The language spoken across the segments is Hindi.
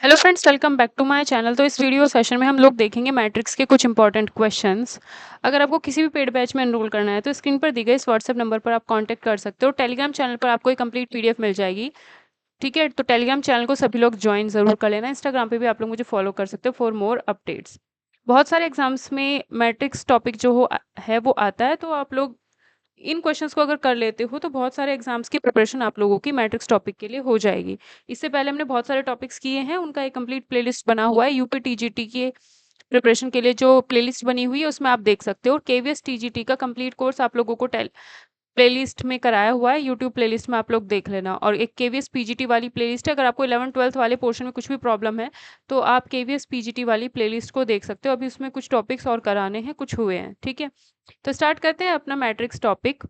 Hello friends, welcome back to my channel. तो इस वीडियो सेशन में हम लोग देखेंगे मैट्रिक्स के कुछ इंपॉर्टेंट क्वेश्चंस। अगर आपको किसी भी पेड बैच में एनरोल करना है तो स्क्रीन पर दी गई इस व्हाट्सएप नंबर पर आप कांटेक्ट कर सकते हो। टेलीग्राम चैनल पर आपको एक कंप्लीट पीडीएफ मिल जाएगी। ठीक है, तो टेलीग्राम चैनल को सभी लोग ज्वाइन जरूर कर लेना। इंस्टाग्राम पे भी आप लोग मुझे फॉलो कर सकते हो फॉर मोर अपडेट्स। बहुत सारे एग्जाम्स में मैट्रिक्स टॉपिक जो है वो आता है, तो आप लोग इन क्वेश्चंस को अगर कर लेते हो तो बहुत सारे एग्जाम्स की प्रिपरेशन आप लोगों की मैट्रिक्स टॉपिक के लिए हो जाएगी। इससे पहले हमने बहुत सारे टॉपिक्स किए हैं, उनका एक कंप्लीट प्लेलिस्ट बना हुआ है। यूपी टीजीटी के प्रिपरेशन के लिए जो प्लेलिस्ट बनी हुई है उसमें आप देख सकते हो। केवीएस टीजीटी का कंप्लीट कोर्स आप लोगों को प्लेलिस्ट में कराया हुआ है, यूट्यूब प्लेलिस्ट में आप लोग देख लेना। और एक केवीएस पीजीटी वाली प्लेलिस्ट है। अगर आपको 11th-12th वाले पोर्शन में कुछ भी प्रॉब्लम है तो आप केवीएस पीजीटी वाली प्लेलिस्ट को देख सकते हो। अभी उसमें कुछ टॉपिक्स और कराने हैं, कुछ हुए हैं। ठीक है, तो स्टार्ट करते हैं अपना मैट्रिक्स टॉपिक।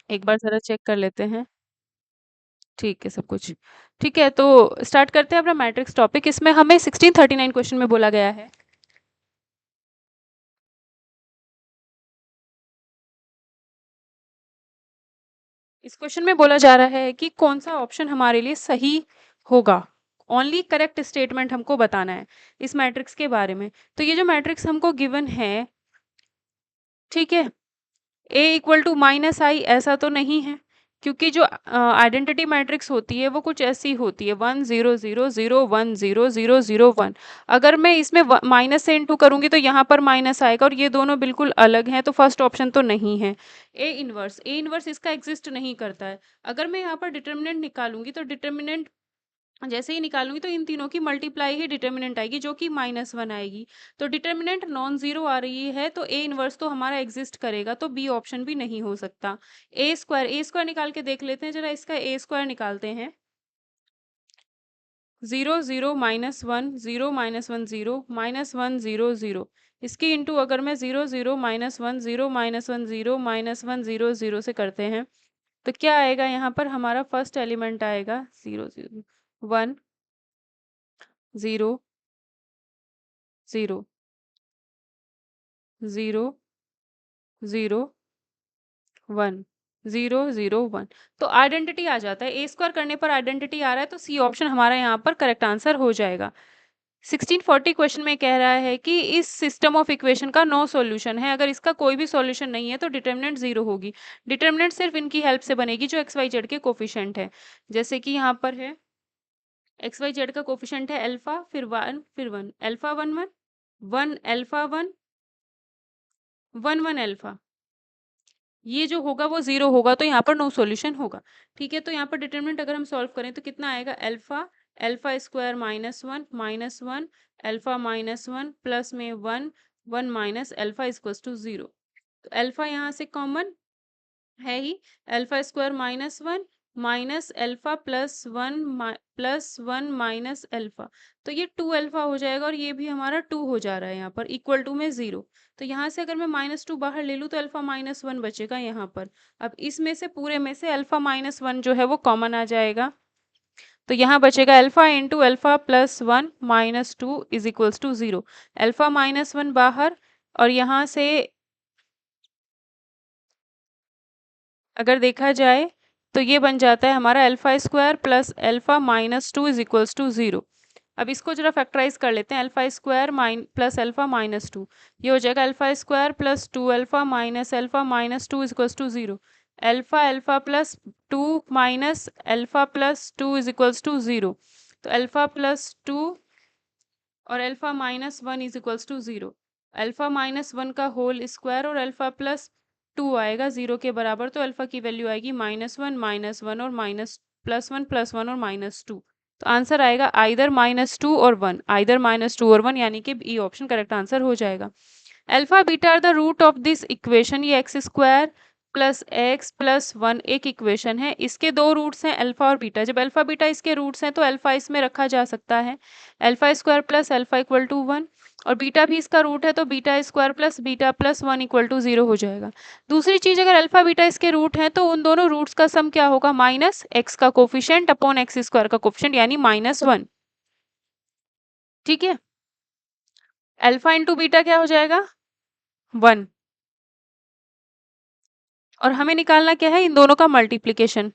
एक बार ज़रा चेक कर लेते हैं। ठीक है, सब कुछ ठीक है, तो स्टार्ट करते हैं अपना मैट्रिक्स टॉपिक। इसमें हमें 1639 क्वेश्चन में बोला गया है। इस क्वेश्चन में बोला जा रहा है कि कौन सा ऑप्शन हमारे लिए सही होगा। ओनली करेक्ट स्टेटमेंट हमको बताना है इस मैट्रिक्स के बारे में। तो ये जो मैट्रिक्स हमको गिवन है, ठीक है, ए इक्वल टू माइनस आई, ऐसा तो नहीं है, क्योंकि जो आइडेंटिटी मैट्रिक्स होती है वो कुछ ऐसी होती है 1 0 0 0 1 0 0 0 1। अगर मैं इसमें माइनस से इंटू करूंगी तो यहाँ पर माइनस आएगा, और ये दोनों बिल्कुल अलग हैं, तो फर्स्ट ऑप्शन तो नहीं है। ए इनवर्स इसका एग्जिस्ट नहीं करता है। अगर मैं यहाँ पर डिटर्मिनेंट निकालूंगी तो डिटर्मिनेंट जैसे ही निकालूंगी तो इन तीनों की मल्टीप्लाई ही डिटर्मिनेंट आएगी, जो कि -1 आएगी। तो डिटर्मिनेंट नॉन जीरो आ रही है, तो ए इनवर्स तो हमारा एग्जिस्ट करेगा, तो बी ऑप्शन भी नहीं हो सकता। ए स्क्वायर निकाल के देख लेते हैं जरा। इसका ए स्क्वायर निकालते हैं। 0 0 -1 0 -1 0 -1 0 0। इसकी इंटू अगर मैं 0 0 -1 0 -1 0 -1 0 0 से करते हैं तो क्या आएगा? यहाँ पर हमारा फर्स्ट एलिमेंट आएगा 0 0 0 0 0 0 1 तो आइडेंटिटी आ जाता है। ए स्क्वायर करने पर आइडेंटिटी आ रहा है, तो सी ऑप्शन हमारा यहाँ पर करेक्ट आंसर हो जाएगा। 1640 क्वेश्चन में कह रहा है कि इस सिस्टम ऑफ इक्वेशन का नो सॉल्यूशन है। अगर इसका कोई भी सॉल्यूशन नहीं है तो डिटर्मिनेंट जीरो होगी। डिटर्मिनेंट सिर्फ इनकी हेल्प से बनेगी, जो एक्स वाई जेड के कोफिशिएंट है। जैसे कि यहाँ पर है एक्स वाई जेड का कोफिशिएंट है अल्फा, फिर 1, फिर 1, अल्फा 1 1, 1 अल्फा 1, 1 1 अल्फा। ये जो होगा वो जीरो होगा, तो यहाँ पर नो सॉल्यूशन होगा। ठीक है, तो यहाँ पर डिटरमिनेंट अगर हम सॉल्व करें तो कितना आएगा? Alpha alpha square -1 alpha -1 plus में 1 1 माइनस अल्फा इक्वल टू 0। तो अल्फा यहाँ से कॉमन है ही। Alpha square -1 minus alpha plus 1 minus alpha, तो ये 2 अल्फा हो जाएगा, और ये भी हमारा 2 हो जा रहा है यहाँ पर इक्वल टू में 0। तो यहाँ से अगर मैं -2 बाहर ले लूँ तो अल्फा -1 बचेगा यहाँ पर। अब इसमें से पूरे में से अल्फा -1 जो है वो कॉमन आ जाएगा, तो यहाँ बचेगा alpha into alpha plus 1 -2 is equals to 0। Alpha -1 बाहर, और यहाँ से अगर देखा जाए तो ये बन जाता है हमारा alpha square plus alpha -2 is equals to 0। अब इसको जरा फैक्टराइज कर लेते हैं। अल्फा स्क्वायर प्लस अल्फा -2, ये हो जाएगा alpha square plus 2 alpha -2 is equals to 0। Alpha alpha plus 2 minus alpha plus 2 is equals to 0। तो अल्फा प्लस 2 और alpha -1 is equals to 0। Alpha -1 का होल स्क्वायर और अल्फा प्लस 2 आएगा 0 के बराबर, तो अल्फा की वैल्यू आएगी -1 और +1 और -2। तो आंसर आएगा आइदर -2 और 1, आइदर -2 और 1, यानी कि ई ऑप्शन करेक्ट आंसर हो जाएगा। Alpha beta are the root of this equation. ये X square plus X plus 1 एक इक्वेशन है, इसके दो रूट्स हैं अल्फा और बीटा। जब अल्फा बीटा इसके रूट्स हैं तो अल्फा इसमें रखा जा सकता है, alpha square plus alpha equal to 1, और बीटा भी इसका रूट है तो beta square plus 1 equal to 0 हो जाएगा। दूसरी चीज, अगर अल्फा बीटा इसके रूट हैं तो उन दोनों रूट्स का सम क्या होगा? माइनस एक्स का कोफिशिएंट अपॉन एक्स स्क्वायर का कोफिशिएंट, यानी -1। ठीक है, अल्फा इंटू बीटा क्या हो जाएगा? 1। और हमें निकालना क्या है? इन दोनों का मल्टीप्लीकेशन।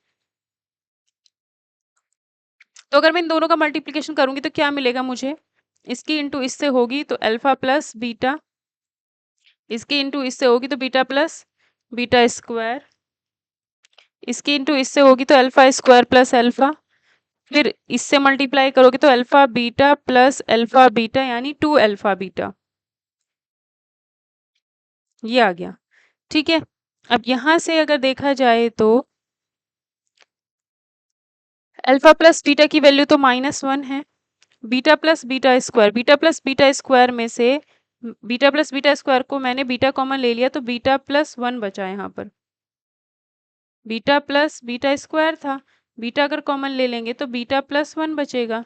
तो अगर मैं इन दोनों का मल्टीप्लिकेशन करूंगी तो क्या मिलेगा मुझे, इसकी इंटू इससे होगी तो अल्फा प्लस बीटा, इसकी इंटू इससे होगी तो बीटा प्लस बीटा स्क्वायर, इसकी इंटू इससे होगी तो अल्फा स्क्वायर प्लस अल्फा, फिर इससे मल्टीप्लाई करोगे तो alpha beta plus alpha beta यानी 2 अल्फा बीटा, ये आ गया। ठीक है, अब यहां से अगर देखा जाए तो अल्फा प्लस बीटा की वैल्यू तो -1 है, बीटा प्लस बीटा स्क्वायर में से बीटा प्लस बीटा स्क्वायर को मैंने बीटा कॉमन ले लिया तो बीटा प्लस 1 बचा यहाँ पर, बीटा प्लस बीटा स्क्वायर था, बीटा अगर कॉमन ले लेंगे तो बीटा प्लस 1 बचेगा।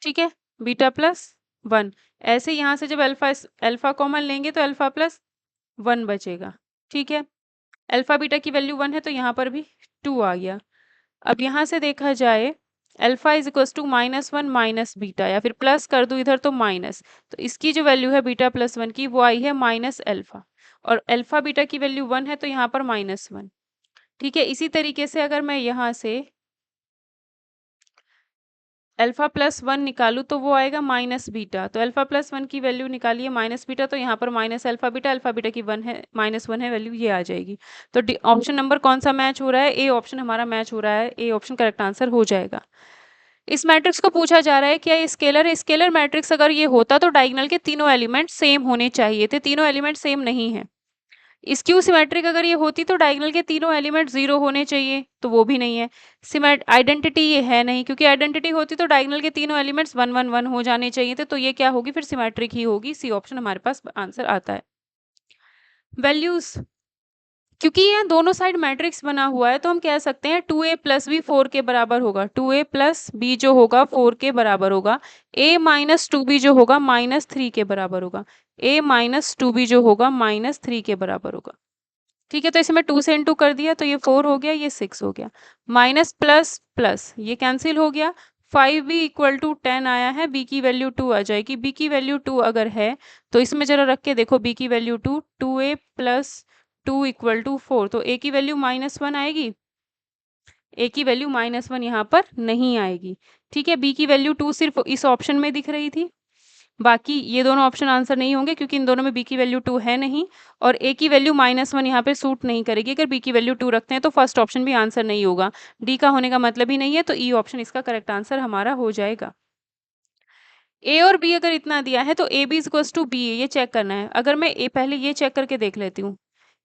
ठीक है, बीटा प्लस 1, ऐसे यहाँ से जब अल्फा कॉमन लेंगे तो अल्फा प्लस 1 बचेगा। ठीक है, अल्फा बीटा की वैल्यू 1 है तो यहाँ पर भी 2 आ गया। अब यहाँ से देखा जाए alpha is equal to -1 minus beta, या फिर प्लस कर दूं इधर तो माइनस, तो इसकी जो वैल्यू है बीटा प्लस 1 की वो आई है माइनस अल्फा, और अल्फा बीटा की वैल्यू 1 है तो यहाँ पर -1। ठीक है, इसी तरीके से अगर मैं यहाँ से अल्फा प्लस 1 निकालूं तो वो आएगा माइनस बीटा, तो अल्फा प्लस 1 की वैल्यू निकालिए माइनस बीटा, तो यहाँ पर माइनस अल्फा बीटा की 1 है, -1 है वैल्यू, ये आ जाएगी। तो ऑप्शन नंबर कौन सा मैच हो रहा है, ए ऑप्शन हमारा मैच हो रहा है, ए ऑप्शन करेक्ट आंसर हो जाएगा। इस मैट्रिक्स को पूछा जा रहा है क्या ये स्केलर है, स्केलर मैट्रिक्स अगर ये होता तो डायगोनल के तीनों एलिमेंट सेम होने चाहिए थे, तीनों एलिमेंट सेम नहीं है। स्क्यू सिमेट्रिक अगर ये होती तो डायगोनल के तीनों एलिमेंट 0 होने चाहिए, तो वो भी नहीं है। आइडेंटिटी ये है नहीं, क्योंकि आइडेंटिटी होती तो डायगोनल के तीनों एलिमेंट्स 1 1 1 हो जाने चाहिए थे, तो ये क्या होगी फिर सिमेट्रिक ही होगी, सी ऑप्शन हमारे पास आंसर आता है। वैल्यूज, क्योंकि यहाँ दोनों साइड मैट्रिक्स बना हुआ है तो हम कह सकते हैं 2a प्लस बी 4 के बराबर होगा, 2a प्लस बी जो होगा 4 के बराबर होगा, a माइनस 2b जो होगा -3 के बराबर होगा, a माइनस 2b जो होगा -3 के बराबर होगा। ठीक है, तो इसे मैं 2 से इंटू कर दिया तो ये 4 हो गया, ये 6 हो गया, माइनस प्लस प्लस ये कैंसिल हो गया, 5b इक्वल टू 10 आया है, b की वैल्यू 2 आ जाएगी, b की वैल्यू 2 अगर है तो इसमें जरा रख के देखो, b की value 2, 2a plus 2 equal to 4, तो a की वैल्यू -1 आएगी, a की वैल्यू -1 यहाँ पर नहीं आएगी। ठीक है, b की वैल्यू 2 सिर्फ इस ऑप्शन में दिख रही थी, बाकी ये दोनों ऑप्शन आंसर नहीं होंगे क्योंकि इन दोनों में b की वैल्यू 2 है नहीं, और a की वैल्यू -1 यहाँ पे सूट नहीं करेगी, अगर b की वैल्यू 2 रखते हैं तो फर्स्ट ऑप्शन भी आंसर नहीं होगा, d का होने का मतलब ही नहीं है, तो e ऑप्शन इसका करेक्ट आंसर हमारा हो जाएगा। a और b अगर इतना दिया है तो ab is equals to B, ये चेक करना है। अगर मैं a पहले ये चेक करके देख लेती हूँ,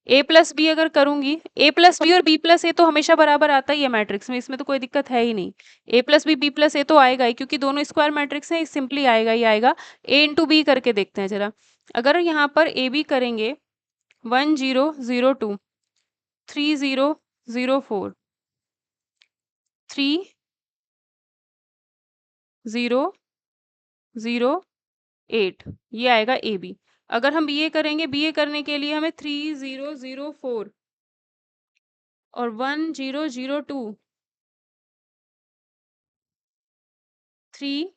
a प्लस बी अगर करूंगी, a प्लस बी और b प्लस ए तो हमेशा बराबर आता ही है मैट्रिक्स में, इसमें तो कोई दिक्कत है ही नहीं, a plus B plus A तो आएगा ही, क्योंकि दोनों स्क्वायर मैट्रिक्स हैं, सिंपली आएगा ही आएगा। a इंटू बी करके देखते हैं जरा, अगर यहाँ पर ए बी करेंगे 1 0 0 2 3 0 0 4 3 0 0 8, ये आएगा ए बी। अगर हम बी ए करेंगे, बी ए करने के लिए हमें 3 0 0 4 और 1 0 0 2 3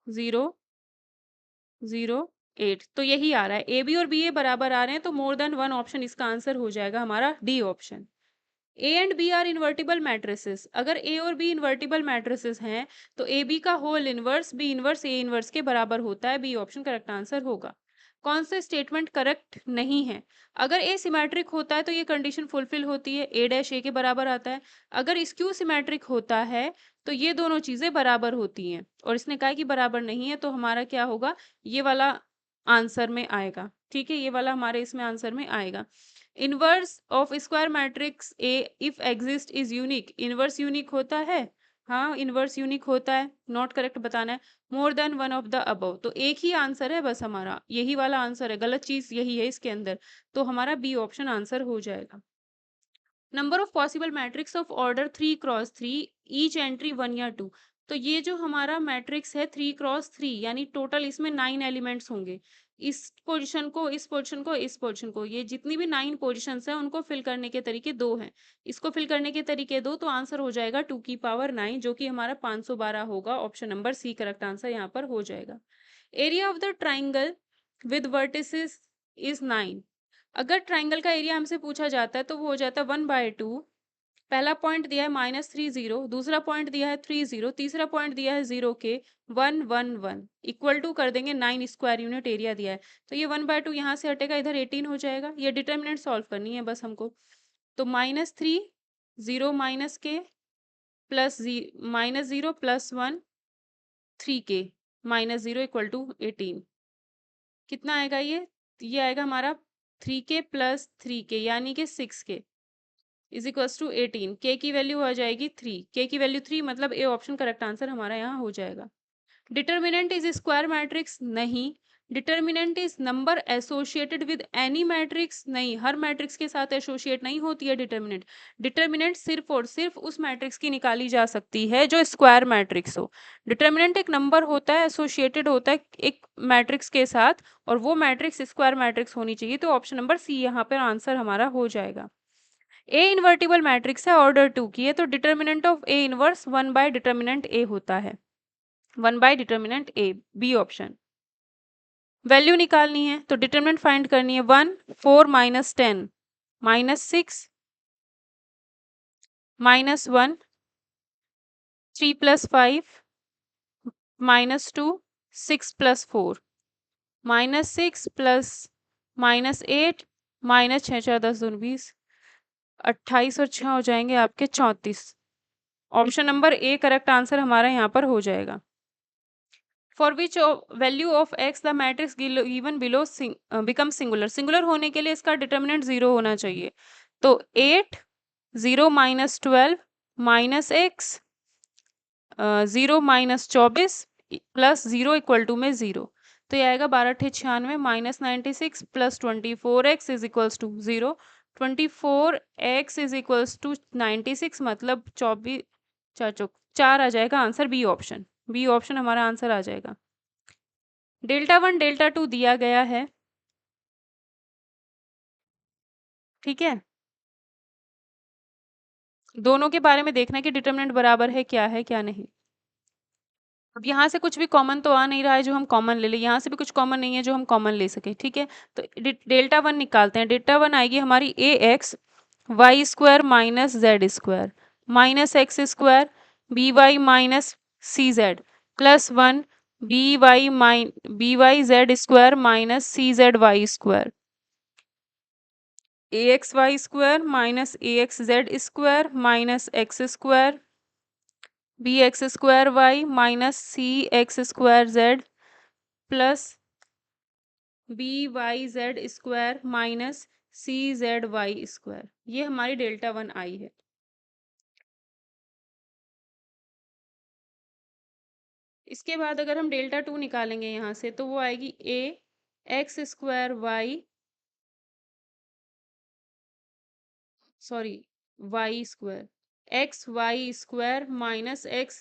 0 0 8, तो यही आ रहा है, ए बी और बी ए बराबर आ रहे हैं, तो मोर देन 1 ऑप्शन इसका आंसर हो जाएगा हमारा D option. A and B are invertible matrices, अगर ए और बी इन्वर्टिबल मैट्रिसेस हैं तो ए बी का whole inverse B inverse A inverse के बराबर होता है, बी ऑप्शन करेक्ट आंसर होगा। कौन सा स्टेटमेंट करेक्ट नहीं है, अगर ए सिमेट्रिक होता है तो ये कंडीशन फुलफिल होती है, ए डैश ए के बराबर आता है, अगर स्क्यू सिमेट्रिक होता है तो ये दोनों चीजें बराबर होती हैं, और इसने कहा कि बराबर नहीं है, तो हमारा क्या होगा, ये वाला आंसर में आएगा। ठीक है, ये वाला हमारे इसमें आंसर में आएगा। Inverse of square matrix A if exist is unique, inverse unique होता है, हाँ इनवर्स यूनिक होता है, नॉट करेक्ट बताना है, more than one of the above, तो एक ही आंसर है बस हमारा, यही वाला आंसर है, गलत चीज यही है इसके अंदर, तो हमारा बी ऑप्शन आंसर हो जाएगा। Number of possible matrix of order 3 cross 3, each entry 1 या 2, तो ये जो हमारा मैट्रिक्स है 3 क्रॉस 3 यानी टोटल इसमें 9 एलिमेंट्स होंगे, इस पोजीशन को इस पोजीशन को इस पोजीशन को, ये जितनी भी 9 पोजीशंस हैं उनको फिल करने के तरीके दो हैं, इसको फिल करने के तरीके दो, तो आंसर हो जाएगा 2 की पावर 9 जो कि हमारा 512 होगा, option number C correct answer यहाँ पर हो जाएगा। Area of the triangle with vertices is 9, अगर ट्राइंगल का एरिया हमसे पूछा जाता है तो वो हो जाता है 1/2 पहला पॉइंट दिया है -3 0, दूसरा पॉइंट दिया है 3 0, तीसरा पॉइंट दिया है 0 के 1 1 1 इक्वल टू कर देंगे 9 स्क्वायर यूनिट एरिया दिया है। तो ये 1/2 यहाँ से हटेगा, इधर 18 हो जाएगा। ये डिटर्मिनेंट सॉल्व करनी है बस हमको। तो -3 0 माइनस के प्लस -0 प्लस 1 3 के -0 इक्वल टू 18 कितना आएगा ये आएगा हमारा 3 के प्लस 3 के यानी कि 6 के इज इक्वल्स टू 18। के की वैल्यू आ जाएगी 3, के की वैल्यू 3 मतलब ए ऑप्शन करेक्ट आंसर हमारा यहाँ हो जाएगा। डिटर्मिनेंट इज स्क्वायर मैट्रिक्स नहीं। Determinant is number associated with any matrix नहीं, हर मैट्रिक्स के साथ एसोसिएट नहीं होती है डिटर्मिनेंट। डिटर्मिनेंट सिर्फ और सिर्फ उस मैट्रिक्स की निकाली जा सकती है जो स्क्वायर मैट्रिक्स हो। डिटर्मिनेंट एक नंबर होता है, एसोसिएटेड होता है एक मैट्रिक्स के साथ, और वो मैट्रिक्स स्क्वायर मैट्रिक्स होनी चाहिए। तो ऑप्शन नंबर सी यहाँ पर आंसर हमारा हो जाएगा। ए इन्वर्टिबल मैट्रिक्स है ऑर्डर 2 की है, तो determinant of A inverse 1 by determinant A होता है, 1 by determinant A, B option. Value निकालनी है तो डिटर्मिनेंट फाइंड करनी है। 1 4 माइनस 10 -6 -1 3 प्लस 5 -2 6 प्लस 4 -6 प्लस -8 -6 4 10 2 20 28 और 6 हो जाएंगे आपके 34। Option number A correct answer हमारा यहाँ पर हो जाएगा। For which value of x the matrix given below become singular. Singular होने के लिए इसका डिटर्मिनेंट 0 होना चाहिए। तो 8 0 - 12 -x 0 - 24 प्लस 0 इक्वल टू में 0। तो ये आएगा 12 × 96 -96 plus 24x is equals to 0। 24x is equals to 96 मतलब 24 4 आ जाएगा answer, B option. B option हमारा आंसर आ जाएगा। Δ1 Δ2 दिया गया है, ठीक है। दोनों के बारे में देखना है कि डिटर्मिनेंट बराबर है क्या नहीं। अब यहाँ से कुछ भी कॉमन तो आ नहीं रहा है जो हम कॉमन ले लें, यहाँ से भी कुछ कॉमन नहीं है जो हम कॉमन ले सके, ठीक है। तो Δ1 निकालते हैं। Δ1 आएगी हमारी A X Y square minus Z square minus X square B Y minus C Z plus 1 B Y Z square minus C Z Y square A X Y square minus A X Z square minus X square B X square Y minus C X square Z plus B Y Z square minus C Z Y square. ये हमारी Δ1 आई है। इसके बाद अगर हम Δ2 निकालेंगे यहाँ से तो वो आएगी A X square Y Y square X Y square minus X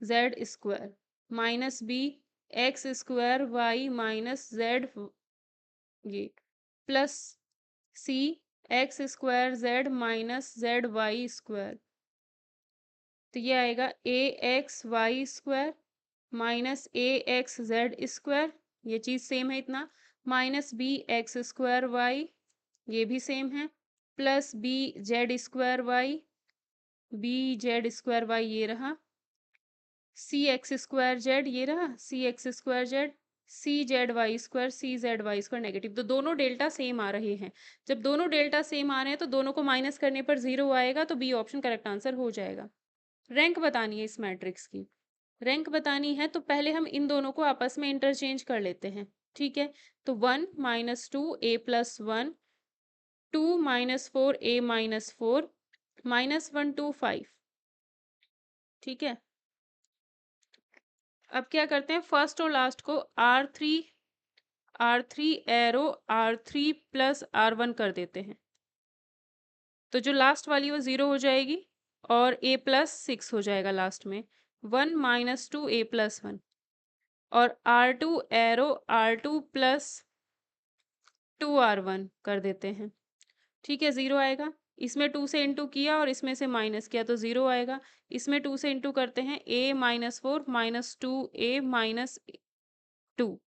Z square minus B X square Y minus Z ये plus C X square Z minus Z Y square. तो ये आएगा A X Y square minus A X Z square, ये चीज़ सेम है इतना, minus B X square Y, ये भी सेम है, plus B Z square Y, B Z square Y ये रहा, सी एक्स स्क्वायर जेड ये रहा, सी एक्स स्क्वायर जेड, सी जेड वाई स्क्वायर, सी जेड वाई स्क्वायर नेगेटिव। तो दोनों डेल्टा सेम आ रहे हैं। जब दोनों डेल्टा सेम आ रहे हैं तो दोनों को माइनस करने पर 0 आएगा, तो बी ऑप्शन करेक्ट आंसर हो जाएगा। रैंक बतानी है इस मैट्रिक्स की। रैंक बतानी है तो पहले हम इन दोनों को आपस में इंटरचेंज कर लेते हैं, ठीक है। तो 1 - 2 a + 1 2 - 4 a - 4 -1 2 5, ठीक है। अब क्या करते हैं, फर्स्ट और लास्ट को R3 एरो R3 + R1 कर देते हैं। तो जो लास्ट वाली वो 0 हो जाएगी और a + 6 हो जाएगा लास्ट में। 1 - 2 a + 1 और R2 एरो R2 + 2R1 कर देते हैं, ठीक है। 0 आएगा। इसमें 2 से इंटू किया और इसमें से माइनस किया तो 0 आएगा। इसमें 2 से इंटू करते हैं, a - 4 - 2a - 2,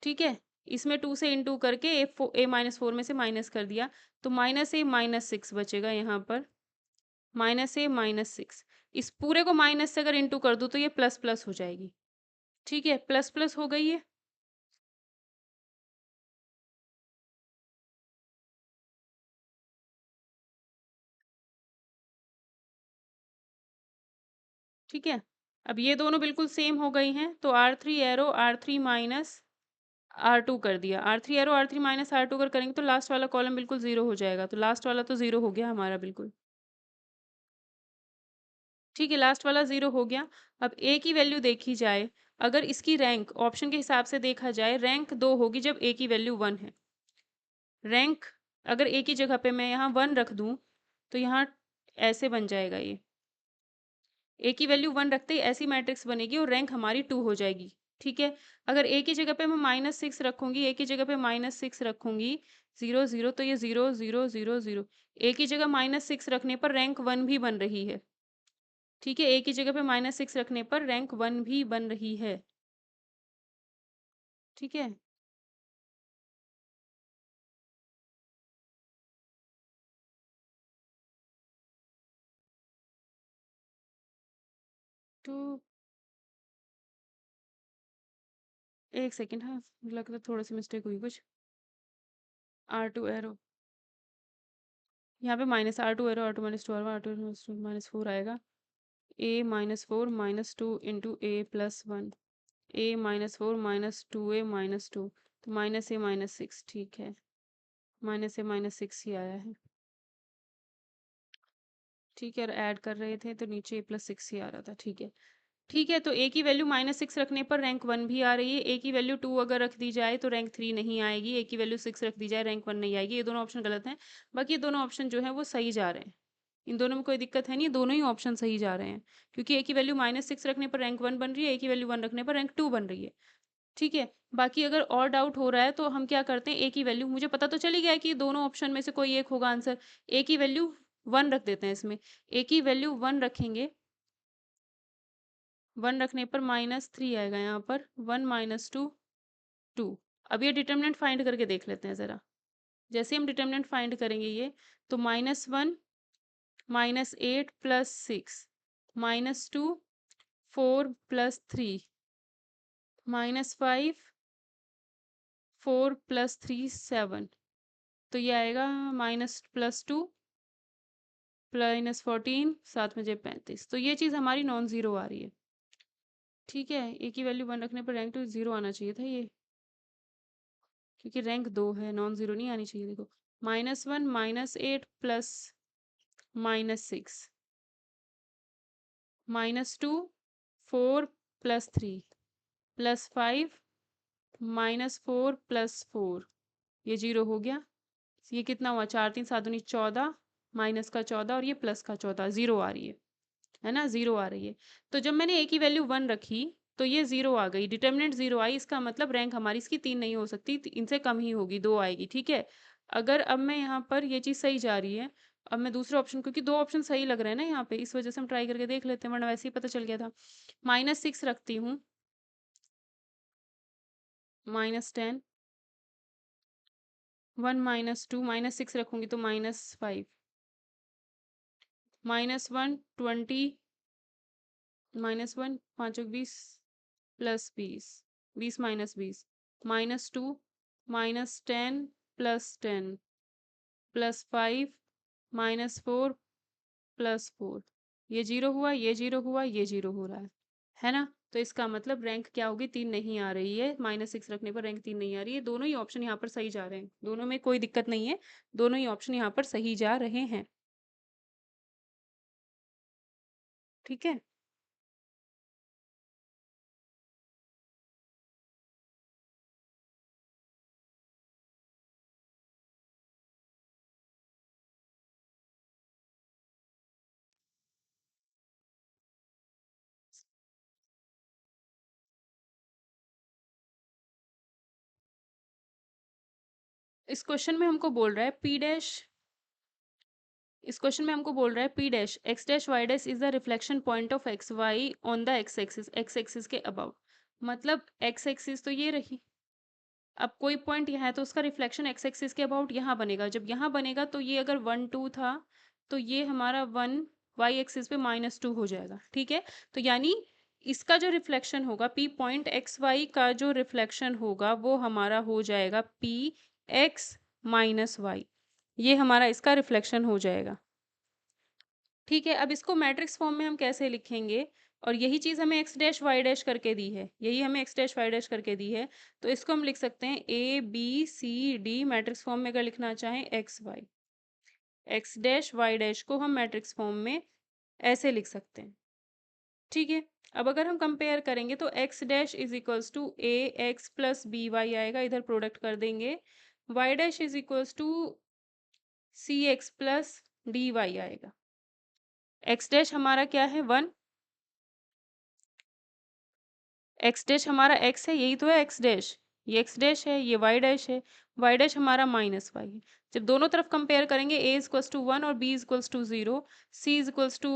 ठीक है। इसमें 2 से इंटू करके a - 4 में से माइनस कर दिया तो -a - 6 बचेगा यहाँ पर। माइनस ए माइनस सिक्स, इस पूरे को माइनस से अगर इंटू कर दूँ तो ये प्लस प्लस हो जाएगी। ठीक है, प्लस प्लस हो गई है। ठीक है, अब ये दोनों बिल्कुल सेम हो गई हैं, तो R3 arrow R3 minus R2 कर दिया। R3 arrow R3 minus R2 अगर करेंगे तो लास्ट वाला कॉलम बिल्कुल ज़ीरो हो जाएगा, तो लास्ट वाला तो ज़ीरो हो गया हमारा बिल्कुल। ठीक है, लास्ट वाला ज़ीरो हो गया। अब ए की वैल्यू देखी जाए, अगर इसकी रैंक ऑप्शन के हिसाब से देखा जाए, रैंक 2 होगी जब ए की वैल्यू 1 है। रैंक अगर ए की जगह पे मैं यहाँ 1 रख दूँ, तो यहाँ ऐसे बन जाएगा ये। ए की वैल्यू 1 रखते ही ऐसी मैट्रिक्स बनेगी और रैंक हमारी 2 हो जाएगी। ठीक है, अगर ए की जगह पे मैं -6 रखूँगी, ए की जगह पे -6 रखूँगी, 0 0 तो ये 0 0 0 0। ए की जगह -6 रखने पर रैंक 1 भी बन रही है। ठीक है, ए की जगह पे -6 रखने पर रैंक 1 भी बन रही है। ठीक है, तो एक सेकेंड, हाँ लगता है थोड़ा सी मिस्टेक हुई कुछ। R2 एरो यहाँ पे -R2 एरो R2 -2 R2 -4 आएगा। a -4 -2 into A plus 1, a -4 -2a -2, तो -a -6। ठीक है, -a -6 ही आया है। ठीक है, और ऐड कर रहे थे तो नीचे a+6 ही आ रहा था। ठीक है, ठीक है, तो ए की वैल्यू -6 रखने पर रैंक 1 भी आ रही है। ए की वैल्यू 2 अगर रख दी जाए तो रैंक 3 नहीं आएगी। ए की वैल्यू 6 रख दी जाए रैंक 1 नहीं आएगी। ये दोनों ऑप्शन गलत हैं। बाकी ये दोनों ऑप्शन जो है वो सही जा रहे हैं। इन दोनों में कोई दिक्कत है नहीं, दोनों ही ऑप्शन सही जा रहे हैं, क्योंकि ए की वैल्यू -6 रखने पर रैंक 1 बन रही है, ए की वैल्यू 1 रखने पर रैंक 2 बन रही है। ठीक है, बाकी अगर और डाउट हो रहा है तो हम क्या करते हैं, ए की वैल्यू मुझे पता तो चली गया है कि दोनों ऑप्शन में से कोई एक होगा आंसर। ए की वैल्यू 1 रख देते हैं इसमें। ए की वैल्यू 1 रखेंगे, 1 रखने पर -3 आएगा यहाँ पर, 1 -2 2। अब ये डिटर्मिनेंट फाइंड करके देख लेते हैं ज़रा। जैसे हम डिटर्मिनेंट फाइंड करेंगे ये, तो -1 -8 प्लस 6 -2 4 प्लस 3 -5 4 प्लस 3 7, तो ये आएगा -+2 -14 साथ में जे 35, तो ये चीज़ हमारी नॉन ज़ीरो आ रही है। ठीक है, ए की वैल्यू 1 रखने पर रैंक 2 ज़ीरो आना चाहिए था ये, क्योंकि रैंक 2 है, नॉन ज़ीरो नहीं आनी चाहिए। देखो, -1 -8 प्लस -6 -2 4 प्लस 3 प्लस 5 -4 प्लस 4, ये 0 हो गया। ये कितना हुआ, 4 3 7 दूनी 14, माइनस का 14 और ये प्लस का 14, 0 आ रही है ना, 0 आ रही है। तो जब मैंने ए की वैल्यू 1 रखी तो ये 0 आ गई, डिटर्मिनेंट 0 आई, इसका मतलब रैंक हमारी इसकी 3 नहीं हो सकती, इनसे कम ही होगी, 2 आएगी। ठीक है, अगर अब मैं यहाँ पर ये चीज़ सही जा रही है, अब मैं दूसरे ऑप्शन, क्योंकि 2 ऑप्शन सही लग रहे हैं ना यहाँ पे, इस वजह से हम ट्राई करके देख लेते हैं, वरना वैसे ही पता चल गया था। -6 रखती हूँ, -10, 1 -2 -6 रखूँगी तो -5, -1 20, -1 5 20 प्लस 20, 20 -20, -2 -10 प्लस 10 प्लस 5 -4 प्लस 4, ये 0 हुआ, ये 0 हुआ, ये 0 हो रहा है ना। तो इसका मतलब रैंक क्या होगी, 3 नहीं आ रही है, -6 रखने पर रैंक 3 नहीं आ रही है। दोनों ही ऑप्शन यहाँ पर सही जा रहे हैं, दोनों में कोई दिक्कत नहीं है, दोनों ही ऑप्शन यहाँ पर सही जा रहे हैं। ठीक है, इस क्वेश्चन में हमको बोल रहा है पी डैश, इस क्वेश्चन में हमको बोल रहा है P dash X dash Y dash is the reflection point of x Y on the X axis के अबाउट, मतलब एक्स एक्सिस तो ये रही, अब कोई पॉइंट यहाँ है तो उसका रिफ्लेक्शन एक्स एक्सिस के अबाउट यहाँ बनेगा। जब यहाँ बनेगा तो ये अगर 1 2 था तो ये हमारा 1 वाई एक्सिस पे -2 हो जाएगा, ठीक है। तो यानी इसका जो रिफ्लेक्शन होगा पी पॉइंट एक्स वाई का जो रिफ्लेक्शन होगा वो हमारा हो जाएगा पी एक्स माइनस वाई, ये हमारा इसका रिफ्लेक्शन हो जाएगा, ठीक है। अब इसको मैट्रिक्स फॉर्म में हम कैसे लिखेंगे, और यही चीज़ हमें एक्स डैश वाई डैश करके दी है, यही हमें एक्स डैश वाई डैश करके दी है, तो इसको हम लिख सकते हैं A B C D matrix form में अगर लिखना चाहें X Y, X dash Y dash को हम मैट्रिक्स फॉर्म में ऐसे लिख सकते हैं, ठीक है। अब अगर हम कंपेयर करेंगे तो x dash is equals to a x plus B y आएगा, इधर प्रोडक्ट कर देंगे, y dash is equals to c x plus d y आएगा। एक्स डैश हमारा क्या है 1, एक्स डैश हमारा एक्स है, यही तो है एक्स डैश, ये एक्स डैश है, ये वाई डैश है, वाई डैश हमारा माइनस वाई है। जब दोनों तरफ कंपेयर करेंगे ए इक्वल्स टू 1 और b equals to 0, c equals to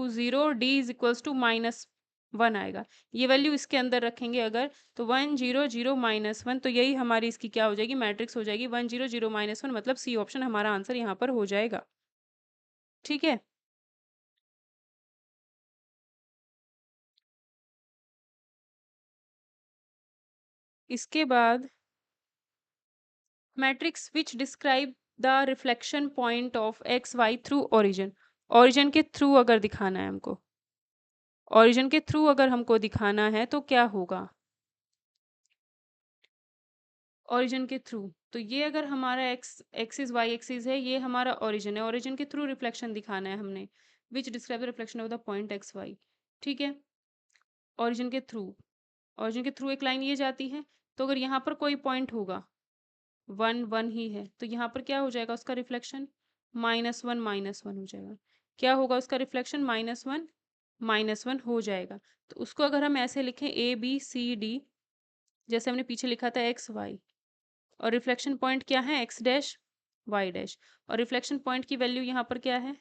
0, d equals to -1 आएगा। ये वैल्यू इसके अंदर रखेंगे अगर, तो 1 0 0 -1, तो यही हमारी इसकी क्या हो जाएगी, मैट्रिक्स हो जाएगी 1 0 0 -1, मतलब सी ऑप्शन हमारा आंसर यहाँ पर हो जाएगा, ठीक है। इसके बाद matrix which describe the reflection point of x y through origin, origin के थ्रू अगर दिखाना है हमको, ओरिजिन के थ्रू अगर हमको दिखाना है तो क्या होगा, ओरिजिन के थ्रू, तो ये अगर हमारा एक्स एक्सिस वाई एक्सिस है, ये हमारा ओरिजिन है, ओरिजिन के थ्रू रिफ्लेक्शन दिखाना है हमने, which describe the reflection of the point x y, ठीक है। ओरिजिन के थ्रू, ओरिजिन के थ्रू एक लाइन ये जाती है, तो अगर यहाँ पर कोई पॉइंट होगा 1 1 ही है, तो यहाँ पर क्या हो जाएगा उसका रिफ्लेक्शन, -1 हो जाएगा। क्या होगा उसका रिफ्लेक्शन, -1 हो जाएगा। तो उसको अगर हम ऐसे लिखें ए बी सी डी, जैसे हमने पीछे लिखा था एक्स वाई, और रिफ्लेक्शन पॉइंट क्या है एक्स डैश वाई डैश, और रिफ्लेक्शन पॉइंट की वैल्यू यहाँ पर क्या है,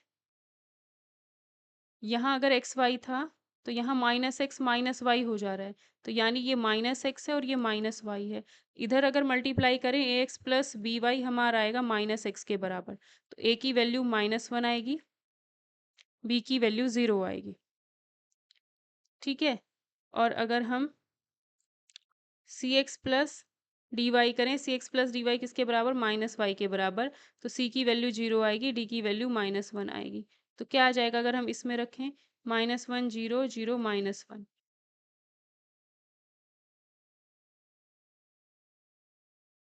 यहाँ अगर एक्स वाई था तो यहाँ -x -y हो जा रहा है, तो यानी ये -x है और ये -y है। इधर अगर मल्टीप्लाई करें ए एक्स प्लस बी वाई हमारा आएगा -x के बराबर, तो a की वैल्यू -1 आएगी, b की वैल्यू 0 आएगी, ठीक है। और अगर हम सी एक्स प्लस डी वाई करें, सी एक्स प्लस डी वाई किसके बराबर, -y के बराबर, तो c की वैल्यू 0 आएगी, d की वैल्यू -1 आएगी। तो क्या आ जाएगा अगर हम इसमें रखें, -1 0 0 -1,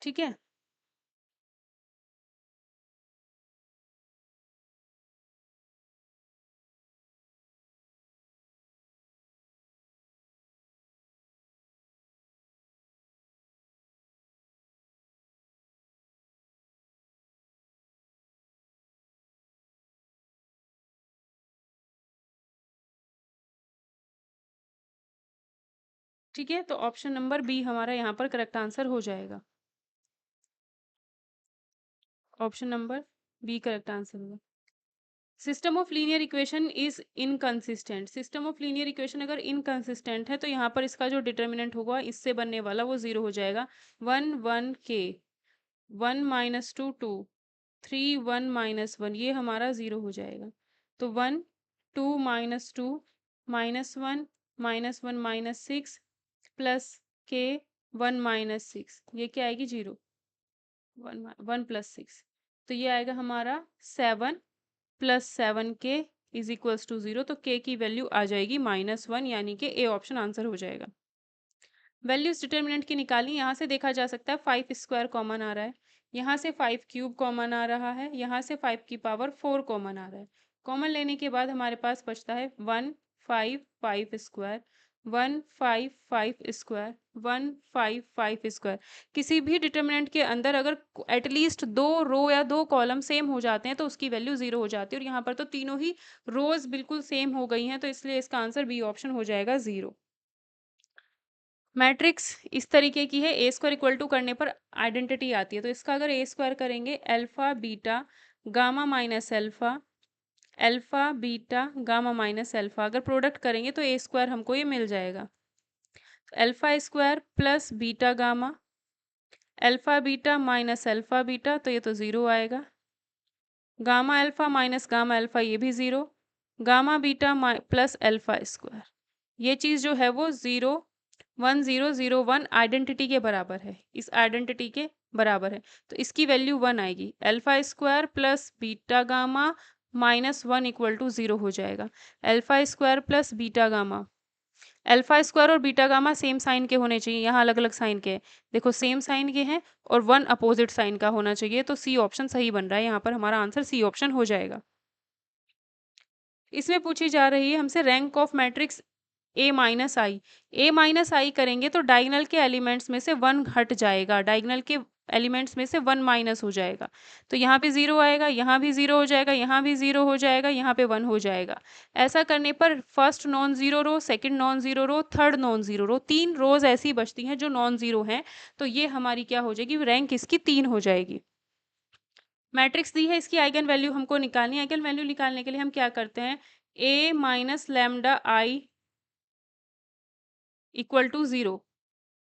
ठीक है। ठीक है, तो ऑप्शन नंबर बी हमारा यहाँ पर करेक्ट आंसर हो जाएगा, option number B correct answer होगा। System of linear equation is inconsistent, system of linear equation अगर इनकंसिस्टेंट है तो यहाँ पर इसका जो डिटर्मिनेंट होगा इससे बनने वाला वो 0 हो जाएगा। 1 1 के, 1 -2 2, 3 1 -1, ये हमारा 0 हो जाएगा। तो 1 2 -2 -1 -1 -6 प्लस के 1 -6, ये क्या आएगी 0, 1 + 6, तो ये आएगा हमारा 7 + 7 के इज इक्वल्स टू 0, तो के की वैल्यू आ जाएगी -1, यानी कि ए ऑप्शन आंसर हो जाएगा। वैल्यूज डिटर्मिनेंट की निकाली, यहाँ से देखा जा सकता है 5 स्क्वायर कॉमन आ रहा है, यहाँ से 5 क्यूब कॉमन आ रहा है, यहाँ से 5 की पावर 4 कॉमन आ रहा है। कॉमन लेने के बाद हमारे पास बचता है 1 5 5 स्क्वायर, 1 5 5 स्क्वायर, 1 5 5 स्क्वायर। किसी भी डिटर्मिनेंट के अंदर अगर एटलीस्ट 2 रो या 2 कॉलम सेम हो जाते हैं तो उसकी वैल्यू 0 हो जाती है, और यहाँ पर तो तीनों ही रोज बिल्कुल सेम हो गई हैं, तो इसलिए इसका आंसर बी ऑप्शन हो जाएगा 0। मैट्रिक्स इस तरीके की है, ए स्क्वायर इक्वल टू करने पर आइडेंटिटी आती है, तो इसका अगर ए स्क्वायर करेंगे alpha beta gamma minus alpha, alpha beta gamma minus alpha, अगर प्रोडक्ट करेंगे तो ए स्क्वायर हमको ये मिल जाएगा। Alpha square plus beta gamma, alpha beta minus alpha beta, तो ये तो 0 आएगा। Gamma alpha minus gamma alpha, ये भी 0, gamma beta plus alpha square, ये चीज़ जो है वो 0 1 0 0 1 आइडेंटिटी के बराबर है, इस आइडेंटिटी के बराबर है। तो इसकी वैल्यू 1 आएगी। Alpha square plus beta gamma -1 equal to 0 हो जाएगा। Alpha square plus beta gamma, alpha square और बीटा गामा सेम साइन के होने चाहिए, यहाँ अलग अलग साइन के हैं। देखो सेम साइन के हैं और 1 अपोजिट साइन का होना चाहिए, तो सी ऑप्शन सही बन रहा है। यहाँ पर हमारा आंसर सी ऑप्शन हो जाएगा। इसमें पूछी जा रही है हमसे rank of matrix A minus I. A minus I करेंगे तो डायगोनल के एलिमेंट्स में से 1 हट जाएगा, डायगोनल के एलिमेंट्स में से 1 माइनस हो जाएगा। तो यहाँ पे 0 आएगा, यहाँ भी 0 हो जाएगा, यहाँ भी 0 हो जाएगा, यहाँ पे 1 हो जाएगा। ऐसा करने पर first non zero row, second non zero row, third non zero row, 3 rows ऐसी बचती हैं जो नॉन ज़ीरो हैं। तो ये हमारी क्या हो जाएगी, रैंक इसकी 3 हो जाएगी। मैट्रिक्स दी है, इसकी आइगन वैल्यू हमको निकालनी है। आइगन वैल्यू निकालने के लिए हम क्या करते हैं, A minus lambda I equal to 0,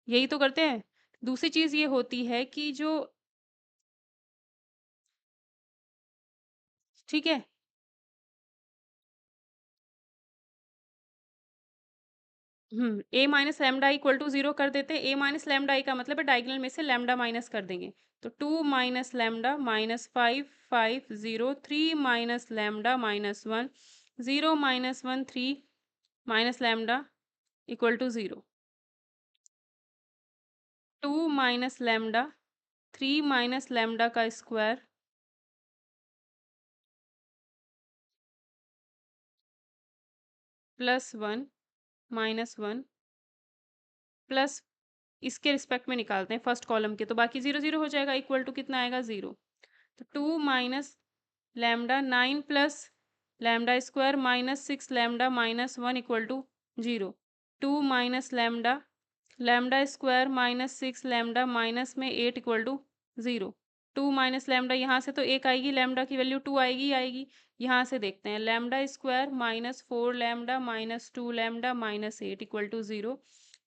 यही तो करते हैं। दूसरी चीज़ ये होती है कि जो, ठीक है, ए माइनस लैम्डा इक्वल टू 0 कर देते हैं। ए माइनस लैम्डा आई का मतलब है डायगोनल में से लैम्डा माइनस कर देंगे। तो 2 minus lambda minus 5 5 0 3 minus lambda minus 1 0 minus 1 3 minus lambda equal to 0। 2 minus lambda 3 minus lambda का स्क्वायर प्लस 1 माइनस 1 प्लस, इसके रिस्पेक्ट में निकालते हैं फर्स्ट कॉलम के, तो बाकी 0 0 हो जाएगा, इक्वल टू कितना आएगा 0। तो 2 minus lambda 9 plus lambda square minus 6 lambda minus 1 equal to 0। 2 minus lambda lambda square minus 6 lambda minus में 8 इक्वल टू 0। 2 माइनस लैम्डा, यहाँ से तो 1 आएगी, लैम्डा की वैल्यू 2 आएगी आएगी। यहाँ से देखते हैं, lambda square minus 4 lambda minus 2 lambda minus 8 equal to 0।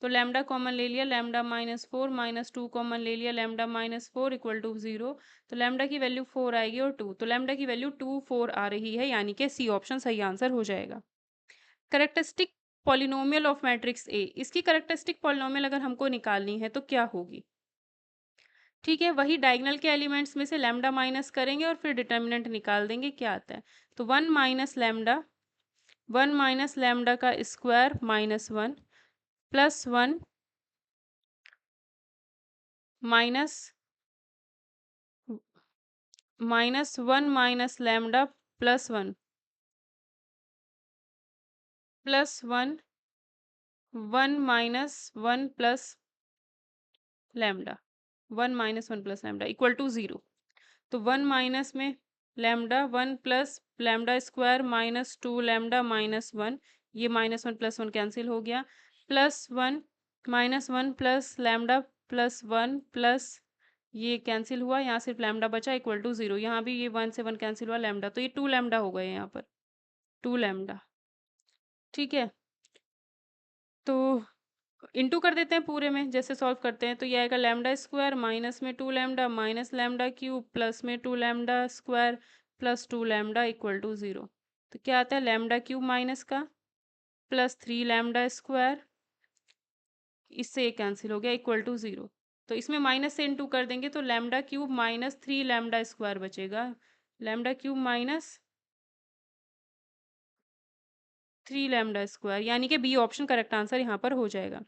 तो लैम्डा कॉमन ले लिया, लैम्डा -4 -2 कॉमन ले लिया, लैम्डा -4 इक्वल टू 0। तो लैम्डा की वैल्यू 4 आएगी और 2, तो लैम्डा की वैल्यू 2 4 आ रही है, यानी कि सी ऑप्शन सही आंसर हो जाएगा। करेक्टरिस्टिक पॉलिनोमियल ऑफ मैट्रिक्स ए, इसकी करेक्टरिस्टिक पॉलिनोमियल अगर हमको निकालनी है तो क्या होगी, ठीक है, वही डायगोनल के एलिमेंट्स में से लैम्डा माइनस करेंगे और फिर डिटर्मिनेंट निकाल देंगे क्या आता है। तो 1 माइनस लैम्डा, 1 माइनस लैम्डा का square minus 1 plus 1 minus -1 minus lambda plus 1 plus 1 1 minus 1 plus lambda, 1 minus 1 plus lambda equal to 0। तो 1 माइनस में lambda 1 plus lambda square minus 2 lambda minus 1, ये माइनस 1 प्लस 1 कैंसिल हो गया, plus 1 minus 1 plus lambda plus 1 plus, ये कैंसिल हुआ, यहाँ सिर्फ लैम्डा बचा इक्वल टू 0। यहाँ भी ये 1 से 1 कैंसिल हुआ, लैम्डा, तो ये 2 लैम्डा हो गए यहाँ पर, 2 लैम्डा, ठीक है। तो इंटू कर देते हैं पूरे में, जैसे सॉल्व करते हैं तो ये आएगा लैम्डा स्क्वायर माइनस में 2 lambda minus lambda cube plus में 2 lambda square plus 2 lambda equal to 0। तो क्या आता है, लैम्डा क्यूब माइनस का प्लस 3 लैम्डा स्क्वायर, इससे ये कैंसिल हो गया इक्वल टू 0। तो इसमें माइनस से इंटू कर देंगे तो lambda cube minus 3 lambda square बचेगा, lambda cube minus 3 lambda square, यानी कि बी ऑप्शन करेक्ट आंसर यहाँ पर हो जाएगा।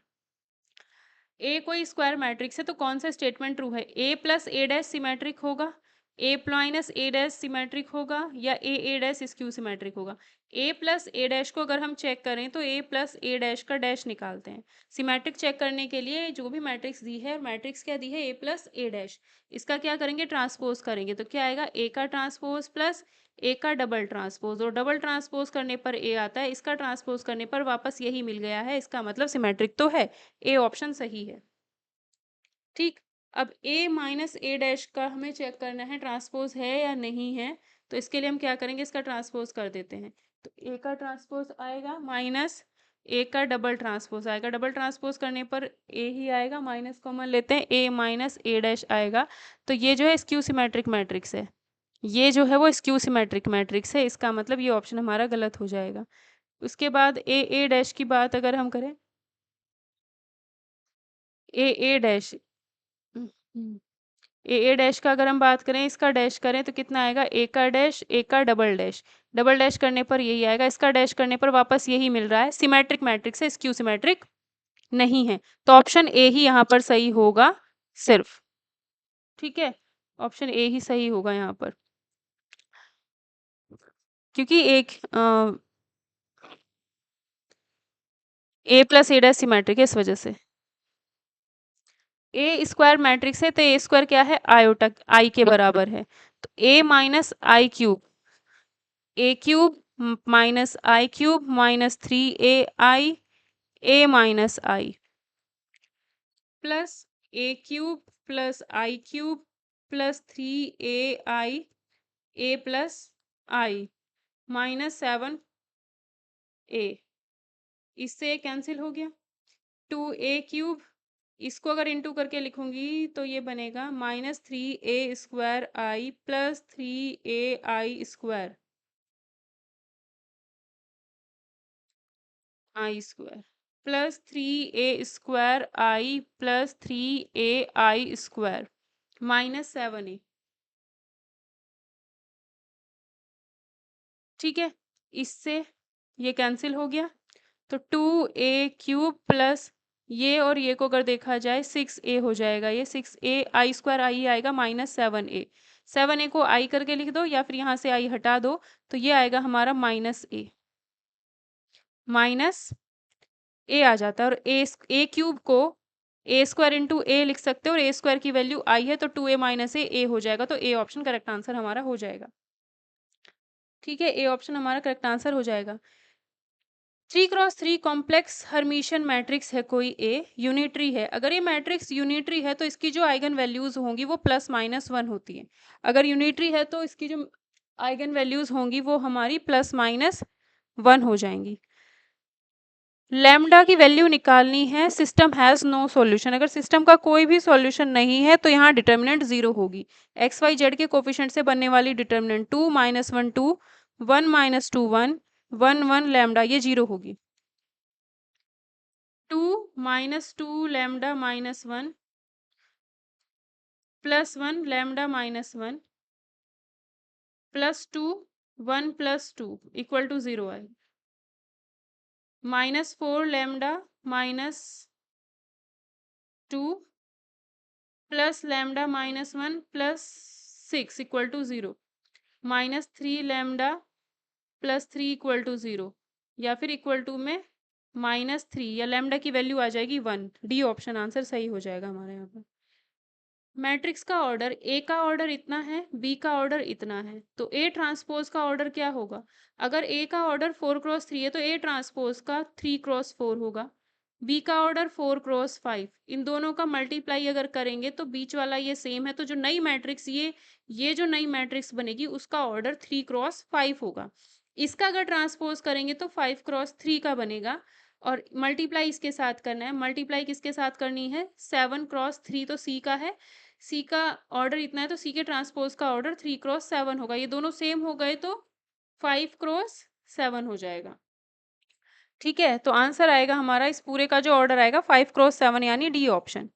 ए कोई स्क्वायर मैट्रिक्स है तो कौन सा स्टेटमेंट ट्रू है, ए प्लस ए डैश सिमेट्रिक होगा, ए माइनस ए डैश सिमेट्रिक होगा, या ए डैश स्क्यू सिमेट्रिक होगा। ए प्लस ए डैश को अगर हम चेक करें तो ए प्लस ए डैश का डैश निकालते हैं। सिमेट्रिक चेक करने के लिए जो भी मैट्रिक्स दी है, मैट्रिक्स क्या दी है, ए प्लस ए डैश, इसका क्या करेंगे, ट्रांसपोज करेंगे, तो क्या आएगा, ए का ट्रांसपोज प्लस ए का डबल ट्रांसपोज, और डबल ट्रांसपोज करने पर ए आता है, इसका ट्रांसपोज करने पर वापस यही मिल गया है, इसका मतलब सिमेट्रिक तो है, ए ऑप्शन सही है, ठीक। अब ए माइनस ए डैश का हमें चेक करना है ट्रांसपोज है या नहीं है, तो इसके लिए हम क्या करेंगे, इसका ट्रांसपोज कर देते हैं। तो ए का ट्रांसपोज आएगा माइनस ए का डबल ट्रांसपोज आएगा, डबल ट्रांसपोज करने पर ए ही आएगा, माइनस कॉमन लेते हैं, ए माइनस ए डैश आएगा। तो ये जो है स्क्यू सिमेट्रिक मैट्रिक्स है, ये जो है वो स्क्यू सिमेट्रिक मैट्रिक्स है, इसका मतलब ये ऑप्शन हमारा गलत हो जाएगा। उसके बाद ए डैश की बात अगर हम करें, ए डैश, ए डैश का अगर हम बात करें, इसका डैश करें तो कितना आएगा, ए का डैश, ए का डबल डैश करने पर यही आएगा, इसका डैश करने पर वापस यही मिल रहा है। सिमेट्रिक मैट्रिक्स है, स्क्यू सिमेट्रिक नहीं है, तो ऑप्शन ए ही यहाँ पर सही होगा सिर्फ। ठीक है, ऑप्शन ए ही सही होगा यहाँ पर, क्योंकि एक ए प्लस ए डैश सिमेट्रिक है, इस वजह से। ए स्क्वायर मैट्रिक्स है तो ए स्क्वायर क्या है, आयोटा आई के बराबर है, तो ए माइनस आई क्यूब, ए क्यूब माइनस आई क्यूब माइनस 3ai, ए माइनस आई, प्लस ए क्यूब प्लस आई क्यूब प्लस 3ai, ए प्लस आई माइनस 7a, इससे कैंसिल हो गया। 2a क्यूब, इसको अगर इंटू करके लिखूंगी तो ये बनेगा minus 3a square I plus 3ai square I square plus 3a square I plus 3ai square minus 7a। ठीक है, इससे ये कैंसिल हो गया, तो 2a क्यूब प्लस ये और ये को अगर देखा जाए 6a हो जाएगा, ये 6a आई स्क्वायर आई आएगा माइनस 7a, 7a को आई करके लिख दो या फिर यहाँ से आई हटा दो, तो ये आएगा हमारा माइनस ए आ जाता है। और ए क्यूब को ए स्क्वायर इंटू ए लिख सकते हो, और ए स्क्वायर की वैल्यू आई है तो 2a माइनस ए हो जाएगा, तो ए ऑप्शन करेक्ट आंसर हमारा हो जाएगा। ठीक है, ए ऑप्शन हमारा करेक्ट आंसर हो जाएगा। 3x3 कॉम्प्लेक्स हर्मिशियन मैट्रिक्स है कोई ए, यूनिटरी है। अगर ये मैट्रिक्स यूनिटरी है तो इसकी जो आइगन वैल्यूज होंगी वो +-1 होती है। अगर यूनिटरी है तो इसकी जो आइगन वैल्यूज होंगी वो हमारी +-1 हो जाएंगी। लैम्डा की वैल्यू निकालनी है, सिस्टम हैज़ नो सॉल्यूशन। अगर सिस्टम का कोई भी सॉल्यूशन नहीं है तो यहाँ डिटर्मिनेंट 0 होगी। एक्स वाई जेड के कोफिशिएंट से बनने वाली डिटर्मिनेंट 2 -1 2 1 -2 1 1 1 लैम्डा, ये 0 होगी। 2 -2 लैम्डा -1 +1 लैम्डा -1 +2 1 +2 = 0 है। -4 lambda -2 plus lambda -1 plus 6 = 0, -3 lambda plus 3 = 0, या फिर इक्वल टू में -3, या लैम्डा की वैल्यू आ जाएगी 1। डी ऑप्शन आंसर सही हो जाएगा हमारे यहाँ पर। मैट्रिक्स का ऑर्डर, ए का ऑर्डर इतना है, बी का ऑर्डर इतना है, तो ए ट्रांसपोज का ऑर्डर क्या होगा? अगर ए का ऑर्डर 4x3 है तो ए ट्रांसपोज का 3x4 होगा। बी का ऑर्डर 4x5, इन दोनों का मल्टीप्लाई अगर करेंगे तो बीच वाला ये सेम है, तो जो नई मैट्रिक्स ये जो नई मैट्रिक्स बनेगी उसका ऑर्डर 3x5 होगा। इसका अगर ट्रांसपोज करेंगे तो 5x3 का बनेगा, और मल्टीप्लाई इसके साथ करना है। मल्टीप्लाई किसके साथ करनी है? 7x3 तो सी का है, सी का ऑर्डर इतना है तो सी के ट्रांसपोज का ऑर्डर 3x7 होगा। ये दोनों सेम हो गए तो 5x7 हो जाएगा। ठीक है, तो आंसर आएगा हमारा, इस पूरे का जो ऑर्डर आएगा 5x7, यानी डी ऑप्शन।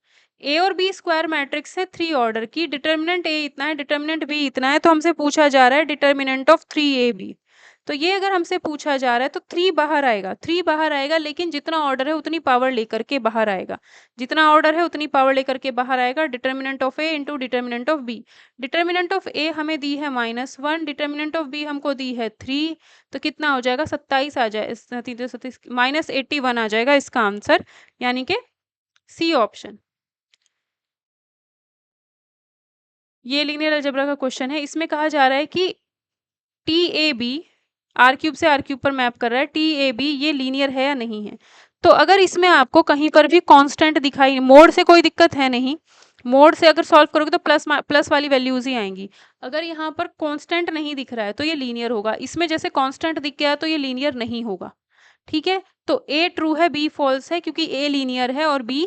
ए और बी स्क्वायर मैट्रिक्स है 3 ऑर्डर की, डिटर्मिनेंट ए इतना है, डिटर्मिनेंट बी इतना है, तो हमसे पूछा जा रहा है डिटर्मिनेंट ऑफ 3ab। तो ये अगर हमसे पूछा जा रहा है तो 3 बाहर आएगा, 3 बाहर आएगा, लेकिन जितना ऑर्डर है उतनी पावर लेकर के बाहर आएगा, जितना ऑर्डर है उतनी पावर लेकर के बाहर आएगा। Determinant of A into determinant of B, determinant of A हमें दी है -1, डिटर्मिनेंट ऑफ बी हमको दी है 3, तो कितना हो जाएगा? 27 आ जाए, -81 आ जाएगा इसका आंसर, यानी कि सी ऑप्शन। ये लीनियर अलजेब्रा का क्वेश्चन है। इसमें कहा जा रहा है कि TAB R³ से R³ पर मैप कर रहा है, TAB ये लीनियर है या नहीं है। तो अगर इसमें आपको कहीं पर भी कांस्टेंट दिखाई, मोड से कोई दिक्कत है नहीं, मोड से अगर सॉल्व करोगे तो प्लस वाली वैल्यूज ही आएंगी। अगर यहाँ पर कांस्टेंट नहीं दिख रहा है तो ये लीनियर होगा, इसमें जैसे कांस्टेंट दिख गया तो ये लीनियर नहीं होगा। ठीक है, तो ए ट्रू है, बी फॉल्स है, क्योंकि ए लीनियर है और बी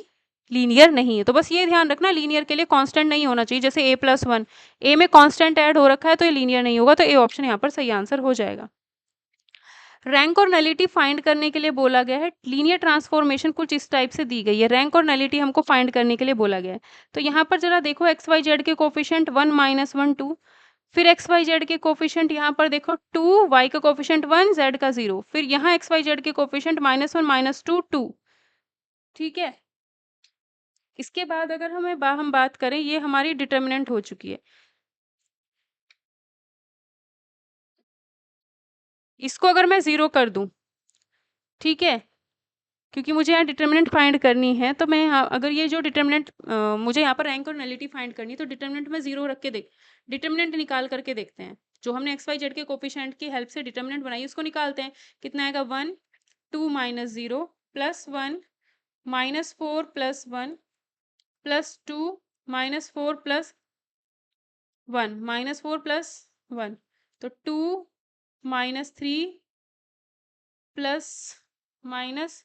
लीनियर नहीं है। तो बस ये ध्यान रखना, लीनियर के लिए कांस्टेंट नहीं होना चाहिए, जैसे a+1, a में कांस्टेंट ऐड हो रखा है तो ये लीनियर नहीं होगा, तो ए ऑप्शन यहाँ पर सही आंसर हो जाएगा। रैंक और नलिटी फाइंड करने के लिए बोला गया है, लीनियर ट्रांसफॉर्मेशन कुछ इस टाइप से दी गई है, रैंक और नलिटी हमको फाइंड करने के लिए बोला गया है। तो यहाँ पर जरा देखो एक्स वाई जेड के कोफिशिएंट 1 -1 2, फिर एक्स वाई जेड के कोफिशिएंट यहाँ पर देखो 2, वाई का कोफिशिएंट 1, जेड का 0, फिर यहाँ एक्स वाई जेड के कोफिशिएंट -1 -2 2। ठीक है, इसके बाद अगर हम बात करें, ये हमारी डिटर्मिनेंट हो चुकी है। इसको अगर मैं 0 कर दूं, ठीक है, क्योंकि मुझे यहाँ डिटर्मिनेंट फाइंड करनी है, तो मैं यहाँ अगर ये जो डिटर्मिनेंट मुझे यहाँ पर रैंक और नलिटी फाइंड करनी है, तो डिटर्मिनेंट में 0 रख के डिटर्मिनेंट निकाल करके देखते हैं। जो हमने एक्स वाई जेड के कोफिशिएंट की हेल्प से डिटर्मिनेंट बनाई उसको निकालते हैं। कितना आएगा 1 2 -0 +1 -4 +1 +2 -4 +1 -4 +1, तो 2 -3 -6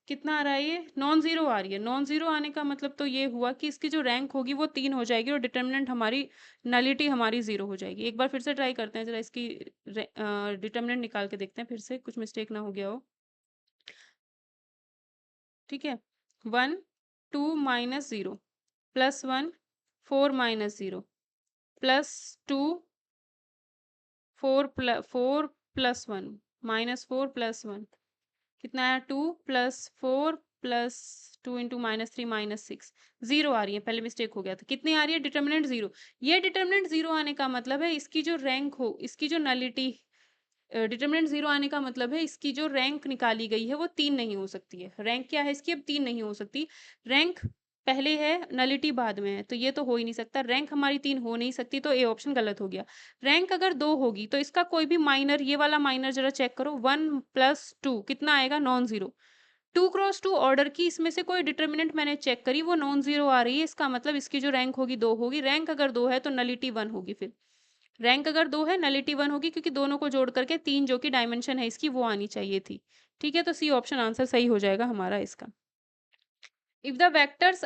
कितना आ रहा है, ये नॉन जीरो आ रही है। नॉन जीरो आने का मतलब तो ये हुआ कि इसकी जो रैंक होगी वो 3 हो जाएगी और डिटर्मिनेंट हमारी नलिटी हमारी 0 हो जाएगी। एक बार फिर से ट्राई करते हैं, जरा इसकी डिटर्मिनेंट निकाल के देखते हैं, फिर से कुछ मिस्टेक ना हो गया हो। ठीक है, 1 2 -0 +1 4 -0 +2 4 +1 -4 +1 कितना आया 2 +4 +2 इंटू -3 -6, 0 आ रही है, पहले मिस्टेक हो गया था। कितनी आ रही है, डिटर्मिनेंट 0। ये डिटर्मिनेंट 0 आने का मतलब है इसकी जो रैंक हो, इसकी जो नलिटी, डिटर्मिनेंट 0 आने का मतलब है इसकी जो रैंक निकाली गई है वो 3 नहीं हो सकती है। रैंक क्या है इसकी, अब 3 नहीं हो सकती। रैंक पहले है, नलिटी बाद में है, तो ये तो हो ही नहीं सकता। रैंक हमारी 3 हो नहीं सकती, तो ए ऑप्शन गलत हो गया। रैंक अगर 2 होगी तो इसका कोई भी माइनर, ये वाला माइनर जरा चेक करो, 1 +2 कितना आएगा, नॉन जीरो। 2x2 ऑर्डर की इसमें से कोई डिटर्मिनेंट मैंने चेक करी, वो नॉन जीरो आ रही है, इसका मतलब इसकी जो रैंक होगी 2 होगी। रैंक अगर 2 है तो नलिटी 1 होगी। फिर रैंक अगर 2 है, नलिटी 1 होगी, क्योंकि दोनों को जोड़ करके 3 जो कि डायमेंशन है इसकी वो आनी चाहिए थी। ठीक है, तो सी ऑप्शन आंसर सही हो जाएगा हमारा इसका। If the vectors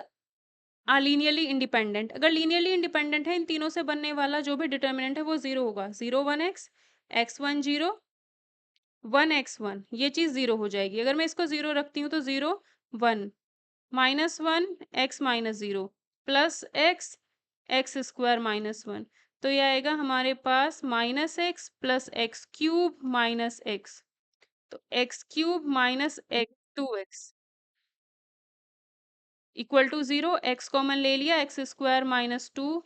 are linearly independent, अगर लीनियरली इंडिपेंडेंट है, इन तीनों से बनने वाला जो भी डिटर्मिनेंट है वो 0 होगा। 0 1 x, x1 0, 1 x1, ये चीज 0 हो जाएगी। अगर मैं इसको 0 रखती हूँ तो 0 1 -1 x -0 +x x² -1, तो ये आएगा हमारे पास -x +x³ -x, तो x³ -x 2x = 0, x common ले लिया, x² -2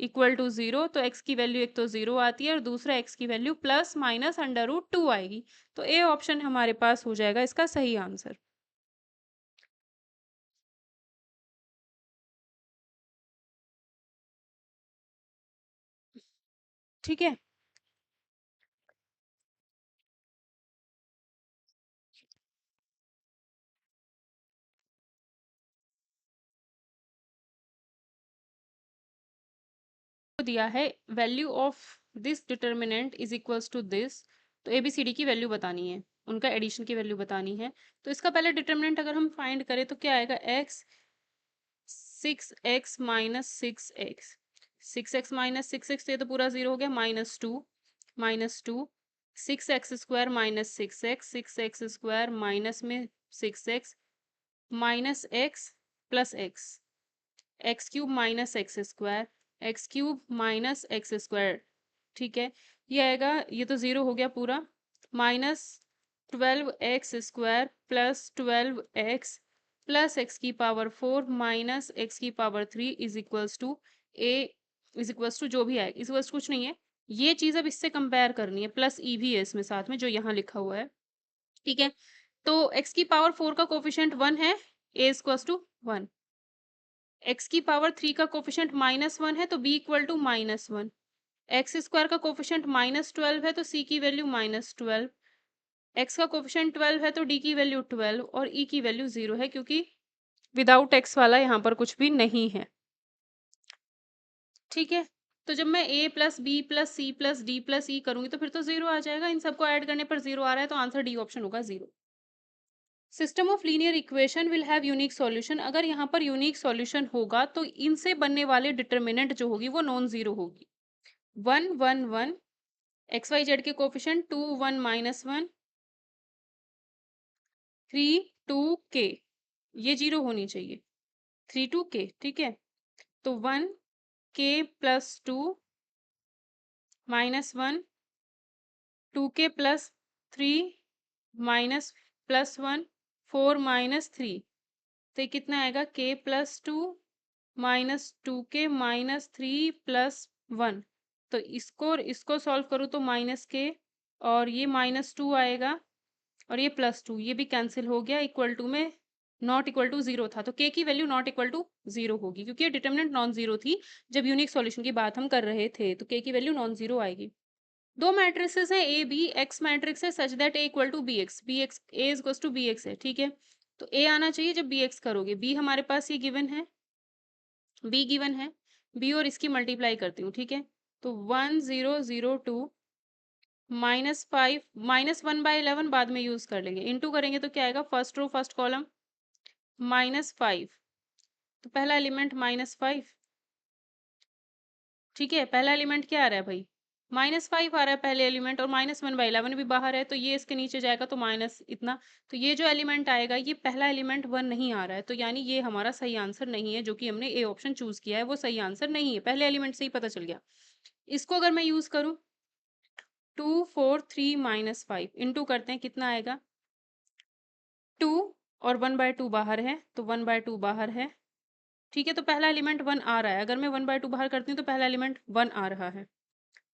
= 0, तो x की वैल्यू एक तो 0 आती है और दूसरा x की वैल्यू ±√2 आएगी। तो ए ऑप्शन हमारे पास हो जाएगा इसका सही आंसर। ठीक है, दिया है value of this determinant is equals to this, तो ABCD की वैल्यू बतानी है, उनका एडिशन की वैल्यू बतानी है। तो इसका पहले डिटर्मिनेंट अगर हम फाइंड करें तो क्या आएगा, x 6x -6x, 6x -6x, ये तो पूरा 0 हो गया, -2 -2 6x² -6x, 6x² माइनस में 6x -x plus x³ -x², x³ -x²। ठीक है, ये आएगा, ये तो 0 हो गया पूरा, -12x² +12x plus x⁴ minus x⁴ is equals to a is equals to जो भी आएगा, इक्वल्स कुछ नहीं है, ये चीज अब इससे कंपेयर करनी है, प्लस ई भी है इसमें साथ में जो यहाँ लिखा हुआ है। ठीक है, तो x⁴ का कोफिशिएंट 1 है, a इक्वल्स टू 1, x⁴ का कोफिशिएंट -1 है तो b इक्वल टू -1, x² का कोफिशिएंट -12 है तो c की वैल्यू -12, x का कोफिशिएंट 12 है तो d की वैल्यू 12 और e की वैल्यू 0 है, क्योंकि विदाउट x वाला यहाँ पर कुछ भी नहीं है। ठीक है, तो जब मैं a + b + c + d + e करूंगी तो फिर तो 0 आ जाएगा, इन सबको ऐड करने पर 0 आ रहा है, तो आंसर डी ऑप्शन होगा 0। System of linear equation will have unique solution. अगर यहाँ पर यूनिक सॉल्यूशन होगा तो इनसे बनने वाले डिटर्मिनेंट जो होगी वो नॉन जीरो होगी। 1 1 1 एक्स वाई जेड के कोफिशिएंट 2 1 -1 3 2 के, ये जीरो होनी चाहिए। 3 2 के, ठीक है। तो 1 के प्लस 2 -1 2 के प्लस 3 माइनस प्लस 1 4 -3, तो ये कितना आएगा के प्लस 2 -2 के -3 प्लस 1। तो इसको सॉल्व करूँ तो माइनस के, और ये -2 आएगा, और ये +2, ये भी कैंसिल हो गया। इक्वल टू में नॉट इक्वल टू जीरो था, तो के की value not equal to zero होगी, क्योंकि ये डिटर्मिनेंट नॉन जीरो थी जब यूनिक सॉल्यूशन की बात हम कर रहे थे, तो के की वैल्यू नॉन जीरो आएगी। दो मैट्रिसेस है ए बी, एक्स मैट्रिक्स है such that a equal to b x, a is to b x है, ठीक है। तो ए आना चाहिए जब बी एक्स करोगे। बी हमारे पास ये गिवन है, बी गिवन है, बी और इसकी मल्टीप्लाई करती हूँ, ठीक है। तो 1 0 0 2 -5 -1/11 बाद में यूज कर लेंगे, इनटू करेंगे तो क्या आएगा, फर्स्ट रो फर्स्ट कॉलम -5, तो पहला एलिमेंट -5, ठीक है। पहला एलिमेंट क्या आ रहा है भाई, -5 आ रहा है पहले एलिमेंट, और -1/11 भी बाहर है, तो ये इसके नीचे जाएगा तो माइनस इतना। तो ये जो एलिमेंट आएगा, ये पहला एलिमेंट 1 नहीं आ रहा है, तो यानी ये हमारा सही आंसर नहीं है। जो कि हमने ए ऑप्शन चूज किया है वो सही आंसर नहीं है, पहले एलिमेंट से ही पता चल गया। इसको अगर मैं यूज करूँ 2 4 3 -5 इंटू करते हैं, कितना आएगा 2, और 1/2 बाहर है, तो 1/2 बाहर है, ठीक है। तो पहला एलिमेंट 1 आ रहा है, अगर मैं 1/2 बाहर करती हूँ तो पहला एलिमेंट 1 आ रहा है,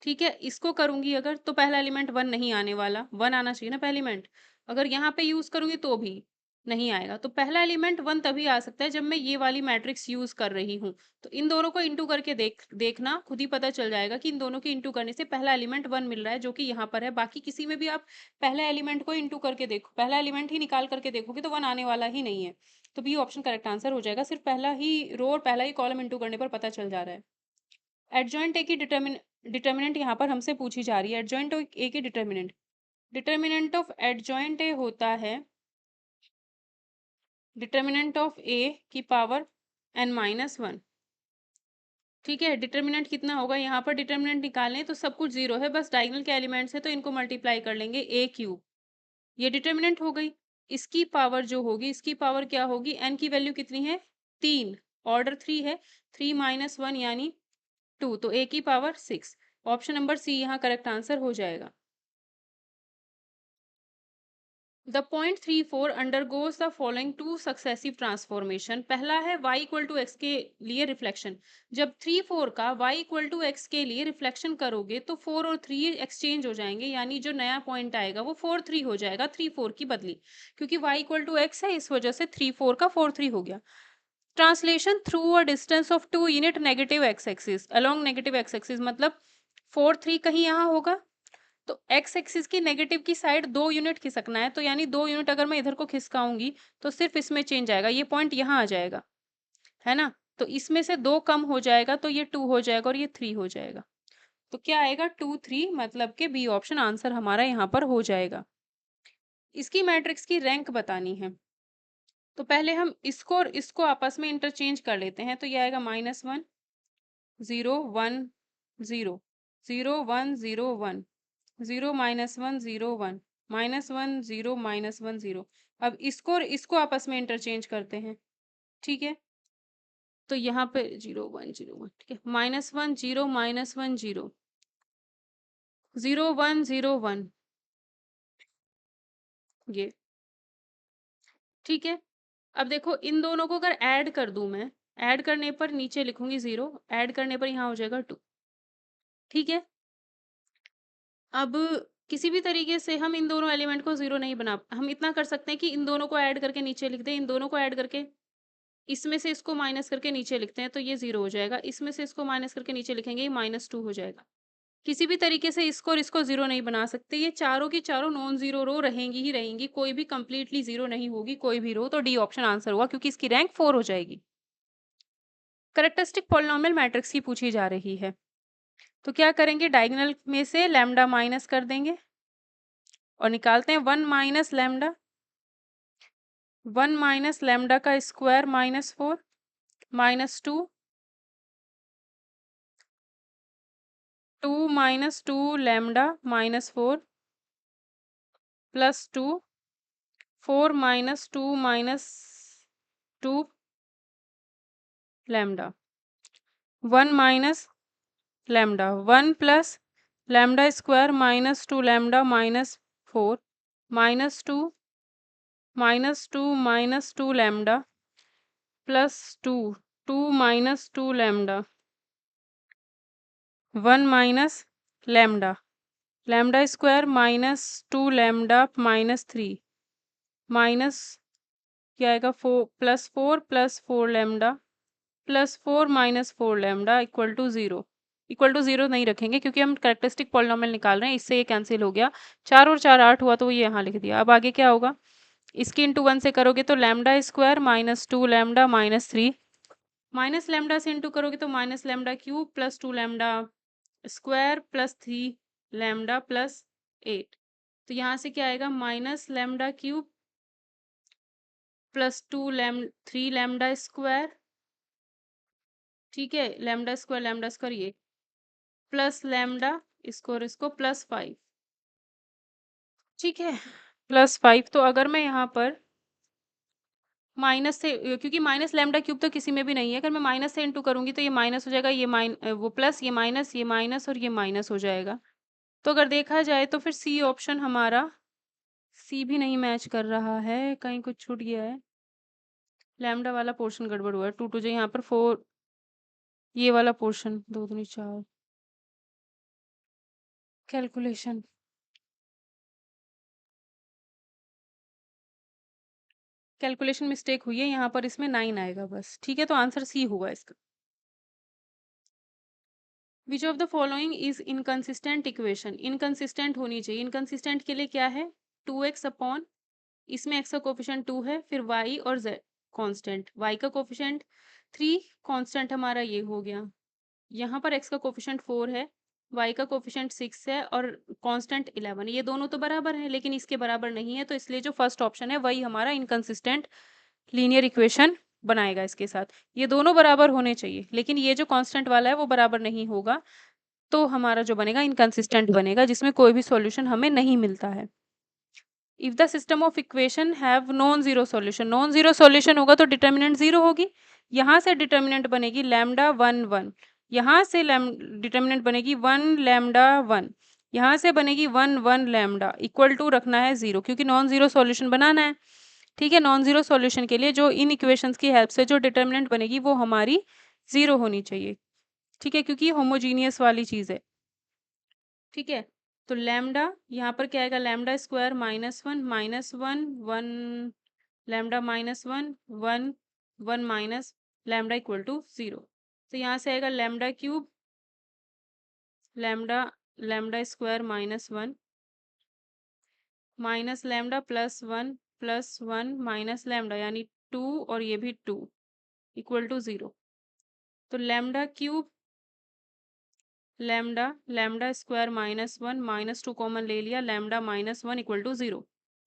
ठीक है। इसको करूंगी अगर, तो पहला एलिमेंट 1 नहीं आने वाला, 1 आना चाहिए ना पहला एलिमेंट। अगर यहाँ पे यूज करूंगी तो भी नहीं आएगा, तो पहला एलिमेंट 1 तभी आ सकता है जब मैं ये वाली मैट्रिक्स यूज कर रही हूँ। तो इन दोनों को इंटू करके देखना, खुद ही पता चल जाएगा कि इन दोनों के इंटू करने से पहला एलिमेंट 1 मिल रहा है, जो कि यहाँ पर है। बाकी किसी में भी आप पहला एलिमेंट को इंटू करके देखो, पहला एलिमेंट ही निकाल करके देखोगे तो 1 आने वाला ही नहीं है। तो बी ऑप्शन करेक्ट आंसर हो जाएगा, सिर्फ पहला ही रो और पहला ही कॉलम इंटू करने पर पता चल जा रहा है। एडजॉइंट ए की डिटर्मिनेंट यहाँ पर हमसे पूछी जा रही है। एडजॉइंट ए की डिटर्मिनेंट ऑफ एडजॉइंट ए होता है डिटर्मिनेंट ऑफ ए की पावर n-1, ठीक है। डिटर्मिनेंट कितना होगा, यहाँ पर डिटर्मिनेंट निकालने तो सब कुछ जीरो है, बस डायगोनल के एलिमेंट्स है तो इनको मल्टीप्लाई कर लेंगे ए क्यूब, ये डिटर्मिनेंट हो गई। इसकी पावर जो होगी, इसकी पावर क्या होगी, एन की वैल्यू कितनी है 3, ऑर्डर 3 है, 3 -1 यानी 2, तो ए की पावर 6। ऑप्शन नंबर सी यहाँ करेक्ट आंसर हो जाएगा। The point 34 undergoes the following two successive transformation. पहला है y इक्वल टू एक्स के लिए रिफ्लेक्शन। जब 3 4 का y इक्वल टू एक्स के लिए रिफ्लेक्शन करोगे तो 4 और 3 एक्सचेंज हो जाएंगे, यानी जो नया पॉइंट आएगा वो 4 3 हो जाएगा 3 4 की बदली, क्योंकि y इक्वल टू एक्स है, इस वजह से 3 4 का 4 3 हो गया। Translation through a distance of 2 unit negative x axis along negative x axis, मतलब 4 3 कहीं यहाँ होगा, तो एक्स एक्सिस की नेगेटिव की साइड 2 यूनिट खिसकना है, तो यानी 2 यूनिट अगर मैं इधर को खिसकाऊंगी तो सिर्फ इसमें चेंज आएगा, ये पॉइंट यहाँ आ जाएगा, है ना। तो इसमें से 2 कम हो जाएगा तो ये 2 हो जाएगा और ये 3 हो जाएगा। तो क्या आएगा 2 3, मतलब के बी ऑप्शन आंसर हमारा यहाँ पर हो जाएगा। इसकी मैट्रिक्स की रैंक बतानी है, तो पहले हम इसको और इसको आपस में इंटरचेंज कर लेते हैं। तो ये आएगा -1 0 1 0 0 1 0 1 0 -1 0 1 -1 0 -1 0। अब इसको और इसको आपस में इंटरचेंज करते हैं, ठीक है। तो यहाँ पे 0 1 0 1, ठीक है, -1 0 -1 0 0 1 0 1, ये ठीक है। अब देखो इन दोनों को अगर ऐड कर दूं मैं, ऐड करने पर नीचे लिखूंगी 0, ऐड करने पर यहाँ हो जाएगा 2, ठीक है। अब किसी भी तरीके से हम इन दोनों एलिमेंट को 0 नहीं बना, हम इतना कर सकते हैं कि इन दोनों को ऐड करके नीचे लिख दें, इन दोनों को ऐड करके इसमें से इसको माइनस करके नीचे लिखते हैं तो ये 0 हो जाएगा, इसमें से इसको माइनस करके नीचे लिखेंगे ये -2 हो जाएगा। किसी भी तरीके से इसको और इसको 0 नहीं बना सकते, ये चारों की चारों नॉन जीरो रो रहेंगी ही रहेंगी, कोई भी कंप्लीटली 0 नहीं होगी कोई भी रो, तो डी ऑप्शन आंसर हुआ, क्योंकि इसकी रैंक 4 हो जाएगी। कैरेक्टरिस्टिक पॉलिनोमियल मैट्रिक्स की पूछी जा रही है, तो क्या करेंगे, डायगोनल में से लैम्डा माइनस कर देंगे और निकालते हैं 1 - लैम्डा 1 माइनस लैम्डा का square -4 -2 2 minus 2 lambda -4 +2 4 minus 2 -2 lambda 1 minus lambda 1 plus lambda square -2 lambda -4 -2 -2 lambda +2 2 -2 lambda 1 minus lambda lambda square -2 lambda -3 minus क्या आएगा 4 + 4 लैम्डा +4 -4 लैम्डा इक्वल टू 0 नहीं रखेंगे क्योंकि हम कैरेक्टरिस्टिक पॉलिनॉमियल निकाल रहे हैं, इससे ये कैंसिल हो गया। 4 और 4 8 हुआ तो ये यहाँ लिख दिया। अब आगे क्या होगा, इसकी इंटू 1 से करोगे तो lambda square -2 lambda -3 minus lambda से इंटू करोगे तो minus lambda cube +2 lambda square +3 lambda +8। तो यहाँ से क्या आएगा minus lambda cube +3 lambda square, ठीक है, लैम्डा स्क्वायर ये प्लस लैम्डा इसको और इसको +5, ठीक है, +5। तो अगर मैं यहाँ पर माइनस से, क्योंकि माइनस लैम्डा क्यूब तो किसी में भी नहीं है, अगर मैं माइनस से इंटू करूंगी तो ये माइनस हो जाएगा, वो प्लस, ये माइनस और ये माइनस हो जाएगा। तो अगर देखा जाए तो फिर सी ऑप्शन हमारा, सी भी नहीं मैच कर रहा है, कहीं कुछ छूट गया है, लैम्डा वाला पोर्शन गड़बड़ हुआ है। 2 2 जो यहाँ पर 4, ये वाला पोर्शन 2 दूनी 4, कैलकुलेशन मिस्टेक हुई है यहाँ पर, इसमें 9 आएगा बस, ठीक है। तो आंसर सी होगा इसका। Which of the following is inconsistent equation, inconsistent होनी चाहिए। इनकंसिस्टेंट के लिए क्या है, 2x अपॉन, इसमें x का कोफिशिएंट 2 है, फिर y और z कांस्टेंट, y का कोफिशिएंट 3, कांस्टेंट हमारा ये हो गया। यहाँ पर x का कोफिशिएंट 4 है, y का कोफिशिएंट 6 है और कांस्टेंट 11। ये दोनों तो बराबर हैं लेकिन इसके बराबर नहीं है, तो इसलिए जो फर्स्ट ऑप्शन है वही हमारा इनकंसिस्टेंट लीनियर इक्वेशन बनाएगा इसके साथ। ये दोनों बराबर होने चाहिए लेकिन ये जो कांस्टेंट वाला है वो बराबर नहीं होगा, तो हमारा जो बनेगा इनकंसिस्टेंट बनेगा, जिसमें कोई भी सॉल्यूशन हमें नहीं मिलता है। If the system of equation have non zero solution, non zero solution होगा तो डिटर्मिनेंट 0 होगी। यहाँ से डिटर्मिनेंट बनेगी लैम्डा 1 1, यहाँ से डिटर्मिनेंट बनेगी 1 लैम्डा 1, यहाँ से बनेगी 1 1 लैम्डा, इक्वल टू रखना है 0 क्योंकि नॉन जीरो सॉल्यूशन बनाना है, ठीक है। नॉन जीरो सॉल्यूशन के लिए जो इन इक्वेशंस की हेल्प से जो डिटर्मिनेंट बनेगी वो हमारी 0 होनी चाहिए, ठीक है, क्योंकि होमोजीनियस वाली चीज़ है, ठीक है। तो लैम्डा यहाँ पर क्या आएगा, lambda square -1 -1 1 lambda -1 1 1 minus lambda equal to 0। तो यहाँ से आएगा lambda cube lambda lambda square -1 minus lambda +1 minus lambda यानी 2 और ये भी 2 इक्वल टू 0। तो lambda cube lambda lambda square -1 -2 common ले लिया, lambda -1 equal to 0।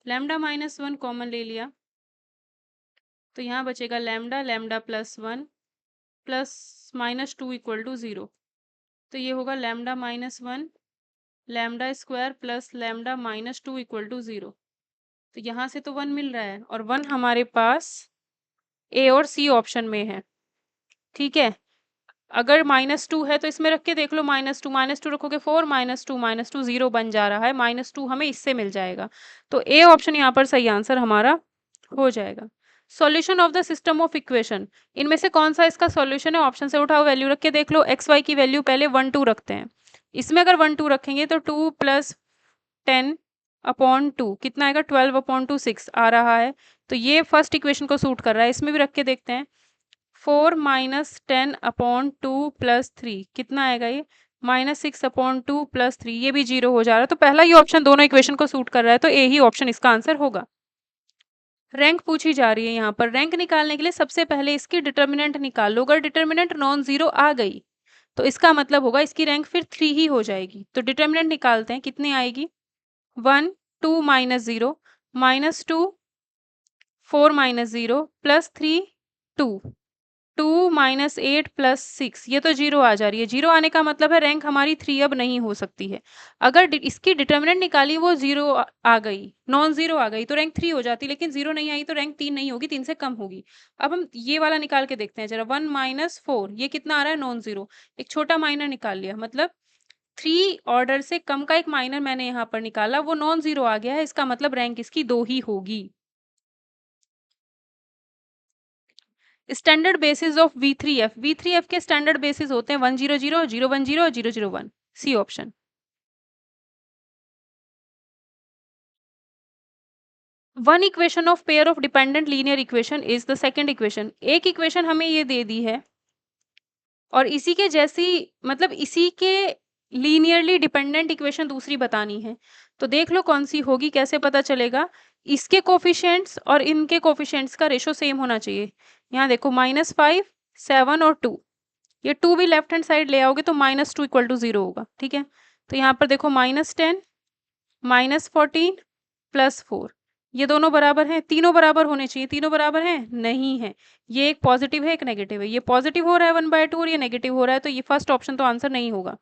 Lambda -1 common ले लिया तो यहाँ बचेगा lambda lambda +1 plus -2 equal to 0। तो ये होगा lambda -1 lambda square plus lambda -2 equal to 0। तो यहाँ से तो 1 मिल रहा है और 1 हमारे पास ए और सी ऑप्शन में है, ठीक है। अगर -2 है तो इसमें रख के देख लो, -2 रखोगे 4 -2 0 बन जा रहा है, -2 हमें इससे मिल जाएगा। तो ए ऑप्शन यहाँ पर सही आंसर हमारा हो जाएगा। Solution of the system of equation, इनमें से कौन सा इसका सॉल्यूशन है, ऑप्शन से उठाओ, वैल्यू रख के देख लो। एक्स वाई की वैल्यू पहले 1 2 रखते हैं, इसमें अगर 1 2 रखेंगे तो 2 + 10 अपॉन 2 कितना आएगा, 12 अपॉन 2 6 आ रहा है। तो ये फर्स्ट इक्वेशन को सूट कर रहा है, इसमें भी रख के देखते हैं। 4 - 10 अपॉन 2 + 3 कितना आएगा, ये -6 अपॉन 2 + 3, ये भी 0 हो जा रहा है। तो पहला ही ऑप्शन दोनों इक्वेशन को सूट कर रहा है, तो ए ही ऑप्शन इसका आंसर होगा। रैंक पूछी जा रही है यहाँ पर, रैंक निकालने के लिए सबसे पहले इसकी डिटर्मिनेंट निकाल लो। अगर डिटर्मिनेंट नॉन जीरो आ गई तो इसका मतलब होगा इसकी रैंक फिर 3 ही हो जाएगी। तो डिटर्मिनेंट निकालते हैं, कितनी आएगी, 1 2 -0 -2 4 माइनस 0 प्लस 3 2 2 माइनस 8 प्लस 6 ये तो 0 आ जा रही है। 0 आने का मतलब है रैंक हमारी 3 अब नहीं हो सकती है। अगर इसकी डिटर्मिनेंट निकाली वो 0 आ गई, नॉन 0 आ गई तो रैंक 3 हो जाती, लेकिन 0 नहीं आई तो रैंक 3 नहीं होगी, 3 से कम होगी। अब हम ये वाला निकाल के देखते हैं जरा। 1 माइनस 4 ये कितना आ रहा है? नॉन 0। एक छोटा माइनर निकाल लिया, मतलब 3 ऑर्डर से कम का एक माइनर मैंने यहाँ पर निकाला, वो नॉन 0 आ गया है, इसका मतलब रैंक इसकी 2 ही होगी। Standard basis of V3F, V3F के स्टैंडर्ड बेसिस होते हैं 100, 010, 001, c option. One equation of pair of dependent linear equation is the second equation. एक इक्वेशन हमें ये दे दी है और इसी के जैसी, मतलब इसी के लीनियरली डिपेंडेंट इक्वेशन दूसरी बतानी है, तो देख लो कौन सी होगी। कैसे पता चलेगा? इसके कोफिशिएंट्स और इनके कोफिशिएंट्स का रेशो सेम होना चाहिए। यहाँ देखो -5, 7 और 2, ये 2 भी लेफ्ट हैंड साइड ले आओगे तो -2 इक्वल टू 0 होगा, ठीक है। तो यहाँ पर देखो -10, -14 प्लस 4, ये दोनों बराबर हैं, तीनों बराबर होने चाहिए। तीनों बराबर हैं? नहीं है। ये एक पॉजिटिव है, एक नेगेटिव है। ये पॉजिटिव हो रहा है 1/2 और ये नेगेटिव हो रहा है, तो ये फर्स्ट ऑप्शन तो आंसर नहीं होगा।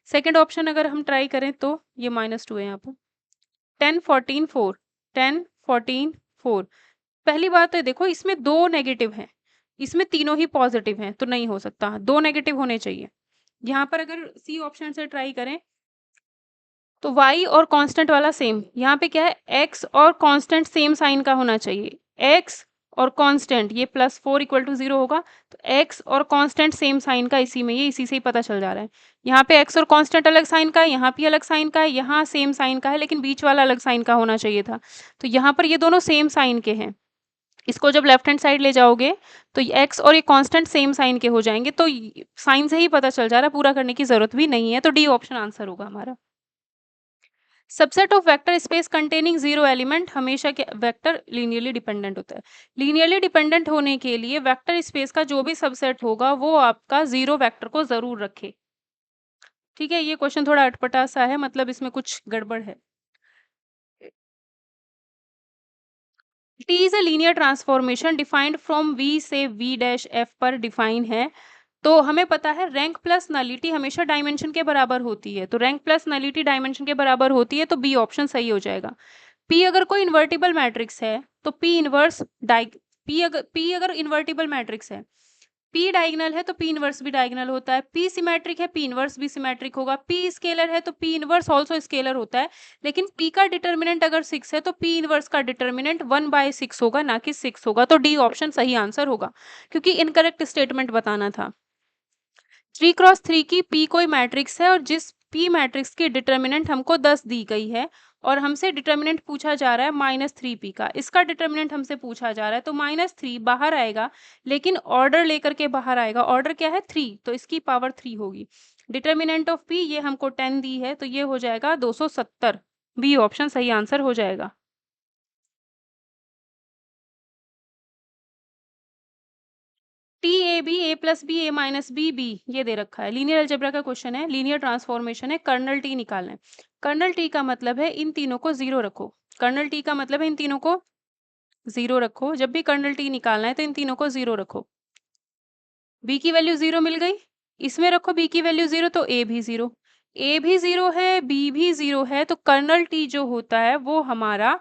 सेकंड ऑप्शन अगर हम ट्राई करें तो ये -2 है यहाँ पर। 10 14 4, 10 14 4। पहली बात है देखो इसमें 2 नेगेटिव हैं, इसमें तीनों ही पॉजिटिव हैं, तो नहीं हो सकता, 2 नेगेटिव होने चाहिए। यहाँ पर अगर सी ऑप्शन से ट्राई करें तो y और कांस्टेंट वाला सेम, यहाँ पे क्या है? x और कांस्टेंट सेम साइन का होना चाहिए। x और कांस्टेंट, ये +4 इक्वल टू 0 होगा, तो x और कांस्टेंट सेम साइन का, इसी में, ये इसी से ही पता चल जा रहा है। यहाँ पे x और कांस्टेंट अलग साइन का है, यहाँ भी अलग साइन का है, यहाँ सेम साइन का है, लेकिन बीच वाला अलग साइन का होना चाहिए था। तो यहाँ पर ये दोनों सेम साइन के हैं। इसको जब लेफ्ट हैंड साइड ले जाओगे तो x और ये कांस्टेंट सेम साइन के हो जाएंगे, तो साइन से ही पता चल जा रहा है, पूरा करने की जरूरत भी नहीं है। तो डी ऑप्शन आंसर होगा हमारा। Subset of vector space containing 0 element हमेशा के वेक्टर लीनियरली डिपेंडेंट होता है। लीनियरली डिपेंडेंट होने के लिए वेक्टर स्पेस का जो भी सबसेट होगा वो आपका 0 वेक्टर को जरूर रखे, ठीक है। ये क्वेश्चन थोड़ा अटपटा सा है, मतलब इसमें कुछ गड़बड़ है। T is a linear transformation defined from V से V डैश F पर डिफाइन है। तो हमें पता है रैंक प्लस नलिटी हमेशा डायमेंशन के बराबर होती है, तो रैंक प्लस नलिटी डायमेंशन के बराबर होती है, तो बी ऑप्शन सही हो जाएगा। P अगर कोई इन्वर्टिबल मैट्रिक्स है तो P इनवर्स P अगर इन्वर्टिबल मैट्रिक्स है, P डायगोनल है तो P इनवर्स भी डायगोनल होता है। P सिमेट्रिक है, P इनवर्स भी सिमेट्रिक होगा। P स्केलर है तो P इनवर्स ऑल्सो स्केलर होता है। लेकिन P का डिटर्मिनेंट अगर 6 है तो P इनवर्स का डिटर्मिनेंट 1/6 होगा, ना कि 6 होगा। तो डी ऑप्शन सही आंसर होगा, क्योंकि इनकरेक्ट स्टेटमेंट बताना था। 3x3 की P कोई मैट्रिक्स है और जिस P मैट्रिक्स की डिटर्मिनेंट हमको 10 दी गई है और हमसे डिटर्मिनेंट पूछा जा रहा है -3p का, इसका डिटर्मिनेंट हमसे पूछा जा रहा है, तो -3 बाहर आएगा, लेकिन ऑर्डर लेकर के बाहर आएगा। ऑर्डर क्या है? 3, तो इसकी पावर 3 होगी। डिटर्मिनेंट ऑफ P ये हमको 10 दी है, तो ये हो जाएगा 270। बी ऑप्शन सही आंसर हो जाएगा। T a b a plus b a minus b b, ये दे रखा है। लीनियर अलजेब्रा का क्वेश्चन है, लीनियर ट्रांसफॉर्मेशन है, कर्नल टी निकालना है। कर्नल टी का मतलब है इन तीनों को 0 रखो। कर्नल टी का मतलब है इन तीनों को 0 रखो। जब भी कर्नल टी निकालना है तो इन तीनों को 0 रखो। बी की वैल्यू 0 मिल गई, इसमें रखो बी की वैल्यू 0, तो ए भी 0, ए भी 0 है, बी भी 0 है, तो कर्नल टी जो होता है वो हमारा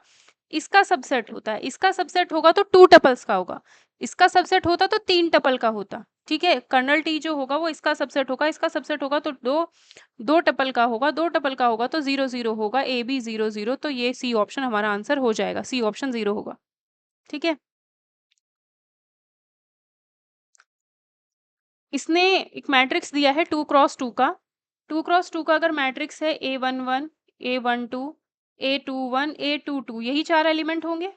इसका सबसेट होता है। इसका सबसेट होगा तो 2 टपल्स का होगा, इसका सबसेट होता तो 3 टपल का होता, ठीक है। कर्नल टी जो होगा वो इसका सबसेट होगा, इसका सबसेट होगा तो दो टपल का होगा, 2 टपल का होगा तो 0 0 होगा, ए बी 0 0, तो ये सी ऑप्शन हमारा आंसर हो जाएगा, सी ऑप्शन 0 होगा, ठीक है। इसने एक मैट्रिक्स दिया है 2x2 का। 2x2 का अगर मैट्रिक्स है A11, A12, A21, A22, यही 4 एलिमेंट होंगे,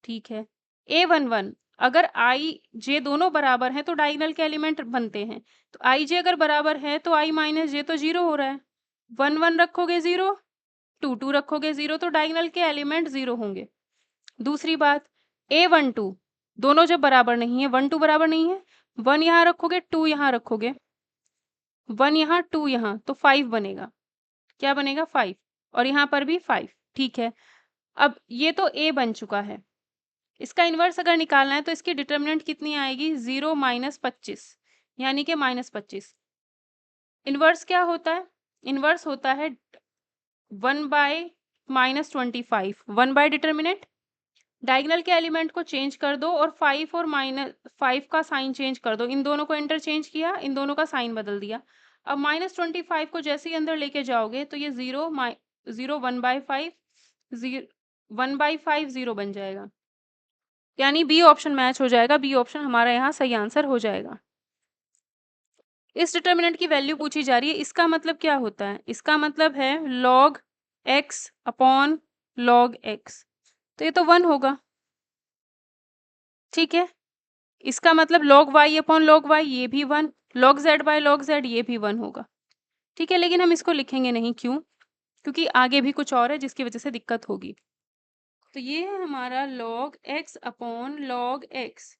ठीक है। A11 अगर I J दोनों बराबर हैं तो डायगोनल के एलिमेंट बनते हैं, तो I J अगर बराबर है तो I माइनस J तो 0 हो रहा है। 1 1 रखोगे 0, 2 2 रखोगे 0, तो डायगोनल के एलिमेंट 0 होंगे। दूसरी बात, A12 दोनों जब बराबर नहीं है, 1 2 बराबर नहीं है, 1 यहाँ रखोगे 2 यहाँ रखोगे, 1 यहाँ 2 यहाँ, तो 5 बनेगा। क्या बनेगा? 5। और यहाँ पर भी 5, ठीक है। अब ये तो A बन चुका है, इसका इन्वर्स अगर निकालना है तो इसकी डिटर्मिनेंट कितनी आएगी, 0 माइनस 25, यानी कि माइनस 25। इन्वर्स क्या होता है, इन्वर्स होता है 1/-25, 1/डिटर्मिनेंट। डायगोनल के एलिमेंट को चेंज कर दो और 5 और -5 का साइन चेंज कर दो, इन दोनों को इंटरचेंज किया, इन दोनों का साइन बदल दिया। अब -25 को जैसे ही अंदर लेके जाओगे तो ये 0 1/5 1/5 0 बन जाएगा, यानी बी ऑप्शन मैच हो जाएगा, बी ऑप्शन हमारा यहाँ सही आंसर हो जाएगा। इस डिटर्मिनेंट की वैल्यू पूछी जा रही है, इसका मतलब क्या होता है, इसका मतलब है log x upon log x, तो ये तो 1 होगा, ठीक है। इसका मतलब log y upon log y, ये भी 1, log z by log z, ये भी 1 होगा, ठीक है। लेकिन हम इसको लिखेंगे नहीं, क्यों, क्योंकि आगे भी कुछ और है जिसकी वजह से दिक्कत होगी। तो ये है हमारा log x upon log x,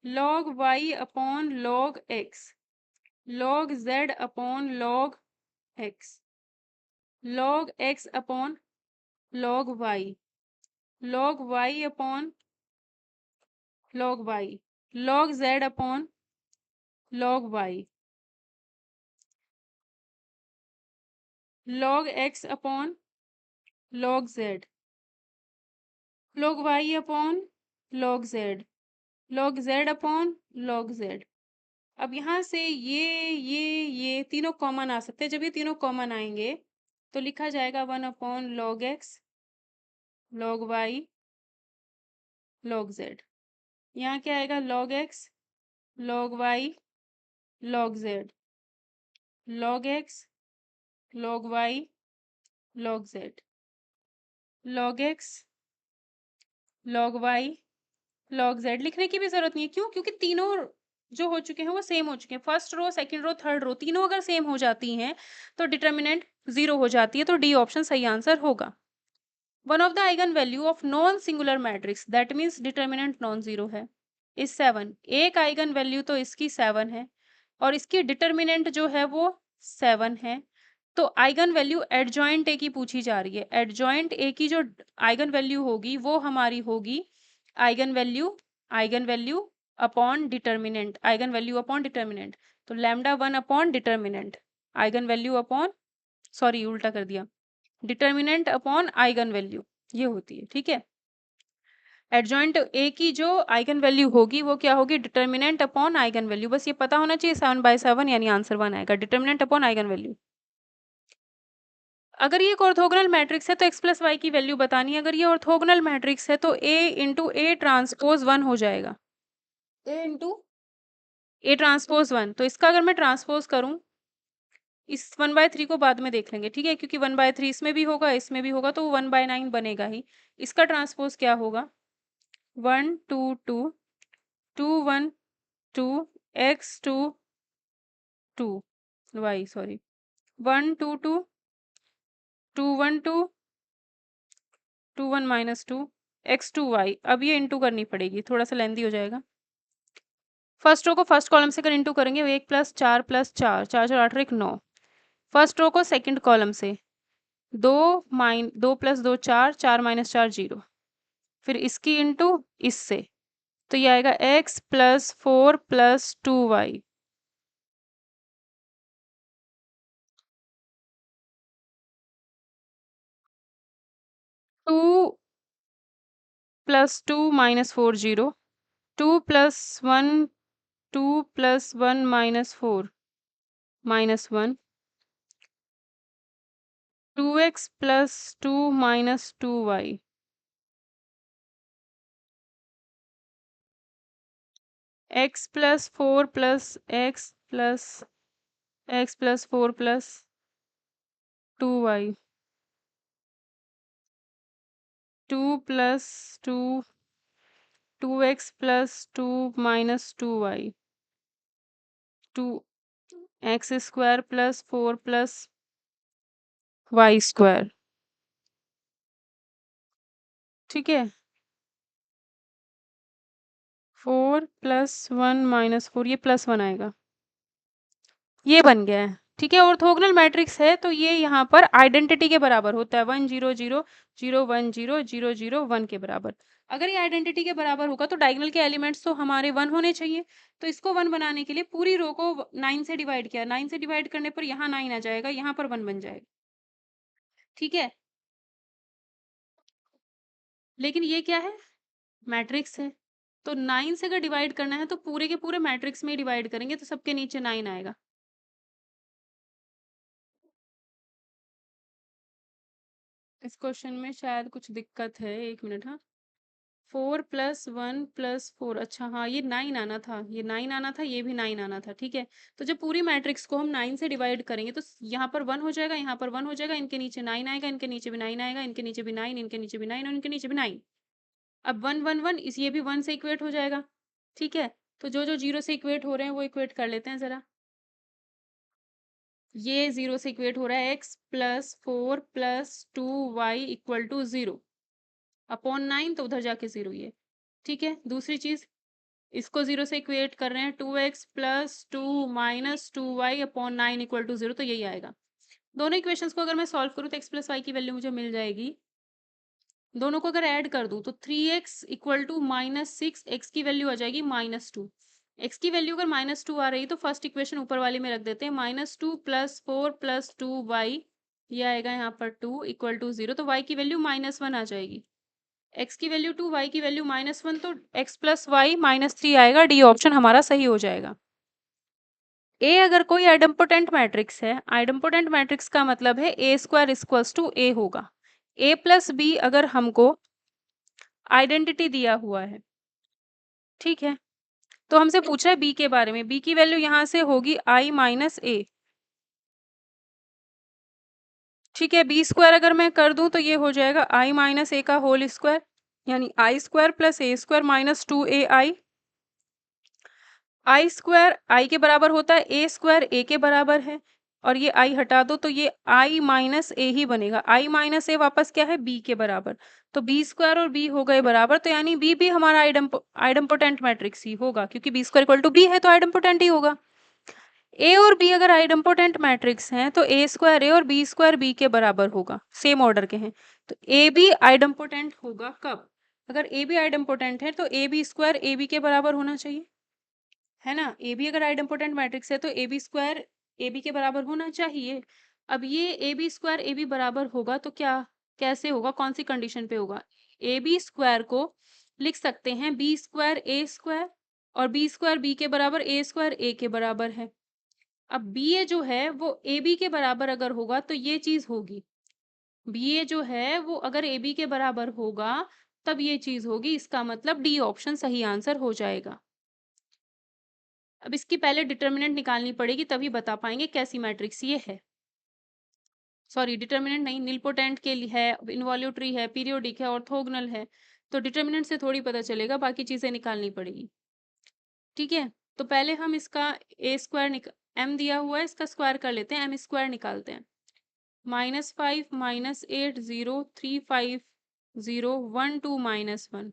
log y upon log x, log z upon log x, log x upon log y, log y upon log y, log z upon log y, log x upon log z, log y upon log z, log z upon log z। अब यहाँ से ये तीनों कॉमन आ सकते हैं, जब ये तीनों कॉमन आएंगे तो लिखा जाएगा 1 upon log x, log y, log z। यहाँ क्या आएगा, log x, log y, log z, log x, log y, log z, log x, log y, log z। लिखने की भी जरूरत नहीं है, क्यों, क्योंकि तीनों जो हो चुके हैं वो सेम हो चुके हैं, first row, second row, third row, तीनों अगर सेम हो जाती हैं तो डिटर्मिनेंट 0 हो जाती है, तो डी ऑप्शन सही आंसर होगा। One of the eigen value of non singular matrix, that means determinant non zero है, इज 7। एक आइगन वैल्यू तो इसकी 7 है और इसकी डिटर्मिनेंट जो है वो 7 है, तो आइगन वैल्यू एडजॉइंट ए की पूछी जा रही है। एडजॉइंट ए की जो आइगन वैल्यू होगी वो हमारी होगी eigen value upon determinant, eigen value upon determinant, तो lambda 1 upon determinant, eigen value upon, sorry उल्टा कर दिया, डिटर्मिनेंट अपॉन आइगन वैल्यू, ये होती है, ठीक है। एडजॉइंट ए की जो आइगन वैल्यू होगी वो क्या होगी, डिटर्मिनेंट अपॉन आइगन वैल्यू, बस ये पता होना चाहिए, 7/7, यानी आंसर 1 आएगा, डिटर्मिनेंट अपॉन आइगन वैल्यू। अगर ये एक ऑर्थोगोनल मैट्रिक्स है तो x प्लस वाई की वैल्यू बतानी है, अगर ये ऑर्थोगोनल मैट्रिक्स है तो a इंटू ए ट्रांसपोज 1 हो जाएगा, a इंटू ए ट्रांसपोज 1। तो इसका अगर मैं ट्रांसपोज करूं, इस 1/3 को बाद में देख लेंगे, ठीक है, क्योंकि 1/3 इसमें भी होगा, इसमें भी होगा, तो 1/9 बनेगा ही। इसका ट्रांसपोज क्या होगा, 1 2 2 2 1 2 x 2 2 y, sorry 1 2 2 2 1 2 2 1 minus 2 x 2 y। अब ये इंटू करनी पड़ेगी, थोड़ा सा लेंदी हो जाएगा। फर्स्ट रो को फर्स्ट कॉलम से अगर इंटू करेंगे, 1 + 4 + 4, 4 4 8 1 9। फर्स्ट रो को सेकंड कॉलम से 2 + 2 4, 4 - 4 0, फिर इसकी इंटू इससे, तो ये आएगा x + 4 + 2y, to + 2 - 4 0, 2 + 1 2 + 1 - 4 -1, 2x + 2 - 2y, x + 4 + x + 4 + 2y, 2 + 2 2x + 2 - 2y, 2x square + 4 + y square, ठीक है। 4 + 1 - 4, ये +1 आएगा, ये बन गया है, ठीक है, ऑर्थोगोनल मैट्रिक्स है तो ये यहाँ पर आइडेंटिटी के बराबर होता है, 1 0 0 0 1 0 0 0 1 के बराबर। अगर ये आइडेंटिटी के बराबर होगा तो डायगोनल के एलिमेंट्स तो हमारे 1 होने चाहिए। तो इसको 1 बनाने के लिए पूरी रो को 9 से डिवाइड किया, 9 से डिवाइड करने पर यहाँ 9 आ जाएगा, यहाँ पर 1 बन जाएगा। ठीक है, लेकिन ये क्या है, मैट्रिक्स है। तो 9 से अगर डिवाइड करना है तो पूरे के पूरे मैट्रिक्स में ही डिवाइड करेंगे, तो सबके नीचे 9 आएगा। इस क्वेश्चन में शायद कुछ दिक्कत है, 1 मिनट। हाँ, 4 + 1 + 4, अच्छा हाँ, ये 9 आना था, ये 9 आना था, ये भी 9 आना था। ठीक है, तो जब पूरी मैट्रिक्स को हम 9 से डिवाइड करेंगे तो यहाँ पर 1 हो जाएगा, यहाँ पर 1 हो जाएगा, इनके नीचे 9 आएगा, इनके नीचे भी 9 आएगा, इनके नीचे भी 9, इनके नीचे भी 9 और इनके नीचे भी 9। अब 1 1 1 इस ये भी 1 से इक्वेट हो जाएगा। ठीक है, तो जो जो 0 से इक्वेट हो रहे हैं वो इक्वेट कर लेते हैं ज़रा। ये 0 से इक्वेट हो रहा है x + 4 + 2y = 0 अपॉन 9, तो उधर जाके 0 ये। ठीक है, दूसरी चीज़, इसको 0 से इक्वेट कर रहे हैं, 2x + 2 - 2y अपॉन 9 = 0, तो यही आएगा। दोनों इक्वेशंस को अगर मैं सॉल्व करूँ तो x + y की वैल्यू मुझे मिल जाएगी। दोनों को अगर ऐड कर दूं तो 3x = -6, x की वैल्यू आ जाएगी -2। x की वैल्यू अगर -2 आ रही तो फर्स्ट इक्वेशन ऊपर वाले में रख देते हैं, -2 + 4 + 2y, ये आएगा यहाँ पर 2 = 0, तो y की वैल्यू -1 आ जाएगी। x की वैल्यू 2, y की वैल्यू -1, तो x + y -3 आएगा, डी ऑप्शन हमारा सही हो जाएगा। ए अगर कोई आइडम्पोटेंट मैट्रिक्स है, आइडम्पोटेंट मैट्रिक्स का मतलब है A² = A होगा। a + b अगर हमको आइडेंटिटी दिया हुआ है, ठीक है, तो हमसे पूछा है बी के बारे में, बी की वैल्यू यहाँ से होगी i - a। ठीक है, b² अगर मैं कर दूं तो ये हो जाएगा i - a का होल स्क्वायर, यानी i² + a² - 2ai। i² के बराबर होता है, a² a के बराबर है, और ये i हटा दो तो ये i - a ही बनेगा। i - a वापस क्या है, b के बराबर, तो b² और b हो गए बराबर, तो यानी b भी हमारा आइडम्पोटेंट मैट्रिक्स ही होगा, क्योंकि b² = b है तो आइडम्पोटेंट ही होगा। ए और बी अगर आइडम्पोटेंट मैट्रिक्स हैं तो a² a और b² b के बराबर होगा, सेम ऑर्डर के हैं। तो ए बी आइडम्पोटेंट होगा कब, अगर ए बी आइडम्पोटेंट है तो ab² ab के बराबर होना चाहिए, है ना। ए बी अगर आइडम्पोटेंट मैट्रिक्स है तो ab² ab के बराबर होना चाहिए। अब ये ab² ab बराबर होगा तो क्या, कैसे होगा, कौन सी कंडीशन पे होगा, ab² को लिख सकते हैं b² a² और b² b के बराबर, a² a के बराबर है। अब बी ए जो है वो ए बी के बराबर अगर होगा तो ये चीज होगी, बी ए जो है वो अगर ए बी के बराबर होगा तब ये चीज होगी, इसका मतलब डी ऑप्शन सही आंसर हो जाएगा। अब इसकी पहले डिटर्मिनेंट निकालनी पड़ेगी, तभी बता पाएंगे कैसी मैट्रिक्स ये है। सॉरी, डिटर्मिनेंट नहीं, निलपोटेंट के लिए है, इनवॉल्यूटरी है, पीरियोडिक है, ऑर्थोगोनल है, तो डिटर्मिनेंट से थोड़ी पता चलेगा, बाकी चीजें निकालनी पड़ेगी। ठीक है, तो पहले हम इसका a² m दिया हुआ है, इसका स्क्वायर कर लेते हैं, m² निकालते हैं। -5 -8 0 3 5 0 1 2 -1,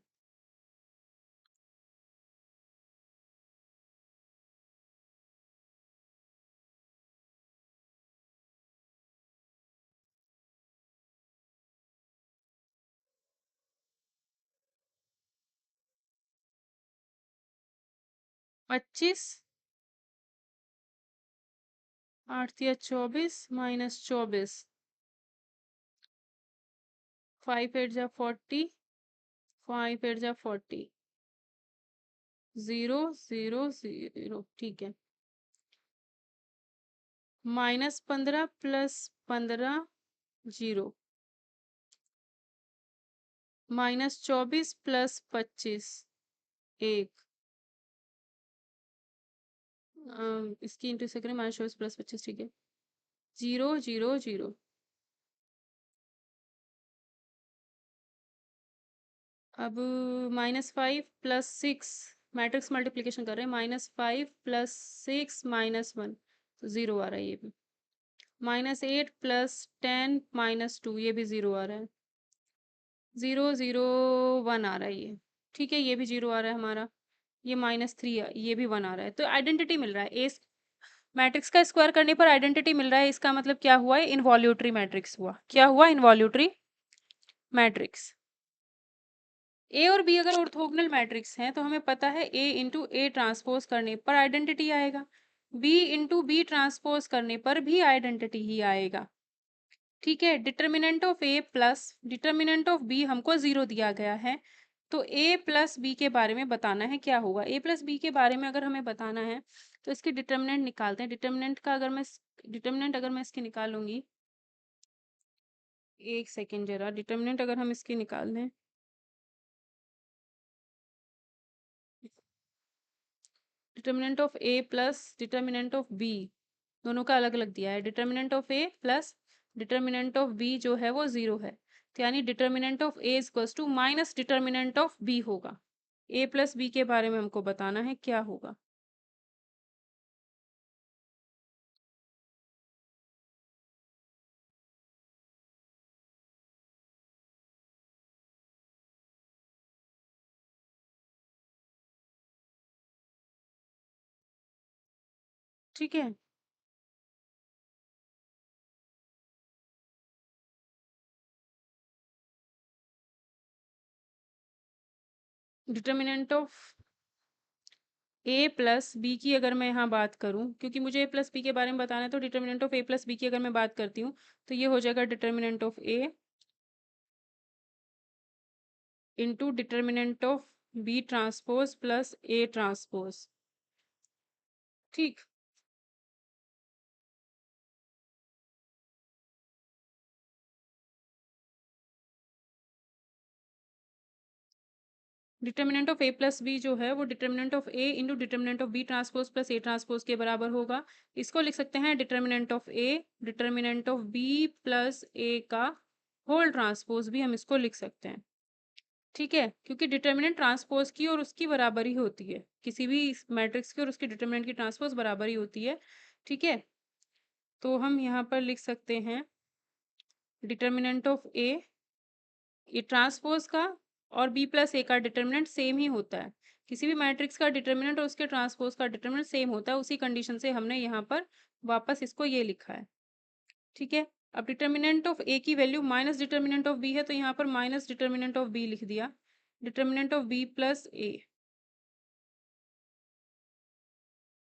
25 8 या 24 -24, 5 8 जा 40, 5 8 जा 40, 0 0 0, ठीक है, -15 + 15 0, -24 + 25 1, इसकी इंटू से करें, -24 + 25, ठीक है, 0 0 0। अब -5 + 6, मैट्रिक्स मल्टीप्लिकेशन कर रहे हैं, -5 + 6 -1, तो 0 आ रहा है ये भी, -8 + 10 -2, ये भी 0 आ रहा है, 0 0 1 आ रहा है ये, ठीक है, ये भी 0 आ रहा है हमारा, ये -3 ये भी 1 आ रहा है, तो आइडेंटिटी मिल रहा है, मैट्रिक्स का स्क्वायर करने पर आइडेंटिटी मिल रहा है, इसका मतलब क्या हुआ है, इनवॉल्यूटरी मैट्रिक्स हुआ। क्या हुआ, इनवॉल्यूटरी मैट्रिक्स। ए और बी अगर ऑर्थोगोनल मैट्रिक्स हैं तो हमें पता है ए इंटू ए ट्रांसपोज करने पर आइडेंटिटी आएगा, बी इंटू बी ट्रांसपोज करने पर भी आइडेंटिटी ही आएगा। ठीक है, determinant of A plus determinant of B हमको 0 दिया गया है, तो ए प्लस बी के बारे में बताना है क्या होगा। ए प्लस बी के बारे में अगर हमें बताना है तो इसकी डिटर्मिनेंट निकालते हैं। डिटर्मिनेंट अगर मैं इसकी निकालूंगी, एक सेकेंड जरा, डिटर्मिनेंट अगर हम इसकी निकाल लें, determinant of A plus determinant of B दोनों का अलग अलग दिया है। Determinant of A plus determinant of B जो है वो 0 है, तो यानी determinant of A equals to minus determinant of B होगा। ए प्लस बी के बारे में हमको बताना है क्या होगा। ठीक है, determinant of A plus B की अगर मैं यहाँ बात करूँ, क्योंकि मुझे ए प्लस बी के बारे में बताना है, तो determinant of A plus B की अगर मैं बात करती हूँ तो ये हो जाएगा determinant of A into determinant of B transpose plus A transpose. ठीक, determinant of A plus B जो है वो determinant of A into determinant of B transpose plus A transpose के बराबर होगा। इसको लिख सकते हैं determinant of A determinant of B plus A का होल ट्रांसपोज भी हम इसको लिख सकते हैं। ठीक है, क्योंकि डिटर्मिनेंट ट्रांसपोज की और उसकी बराबर ही होती है, किसी भी मैट्रिक्स की और उसकी डिटर्मिनेंट की ट्रांसपोज बराबर ही होती है। ठीक है, तो हम यहाँ पर लिख सकते हैं डिटर्मिनेंट ऑफ ए, ये ट्रांसपोज का और बी प्लस ए का डिटर्मिनेंट सेम ही होता है। किसी भी मैट्रिक्स का डिटर्मिनेंट और उसके ट्रांसपोज का डिटर्मिनेंट सेम होता है, उसी कंडीशन से हमने यहाँ पर वापस इसको ये लिखा है। ठीक है, अब डिटर्मिनेंट ऑफ ए की value minus determinant of B है, तो यहाँ पर माइनस डिटर्मिनेंट ऑफ बी लिख दिया, determinant of B plus A.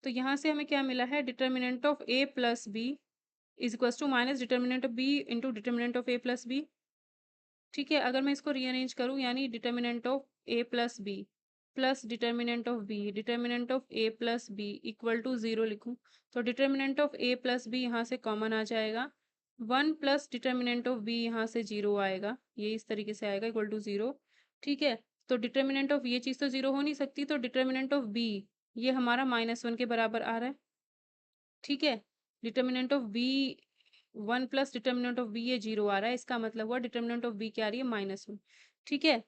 तो यहाँ से हमें क्या मिला है, determinant of A plus B is equals to minus determinant of B into determinant of A plus B. ठीक है, अगर मैं इसको रीअरेंज करूँ, यानी determinant of A plus B plus determinant of A plus B equal to 0 लिखूँ, तो determinant of A plus B यहाँ से कॉमन आ जाएगा, 1 प्लस डिटर्मिनेंट ऑफ बी यहाँ से 0 आएगा, ये इस तरीके से आएगा इक्वल टू 0। ठीक है, तो डिटर्मिनेंट ऑफ ये चीज़ तो 0 हो नहीं सकती, तो डिटर्मिनेंट ऑफ बी ये हमारा -1 के बराबर आ रहा है। ठीक है, determinant of B 1 plus determinant of B ये 0 आ रहा है, इसका मतलब हुआ डिटर्मिनेंट ऑफ बी क्या आ रही है, -1। ठीक है,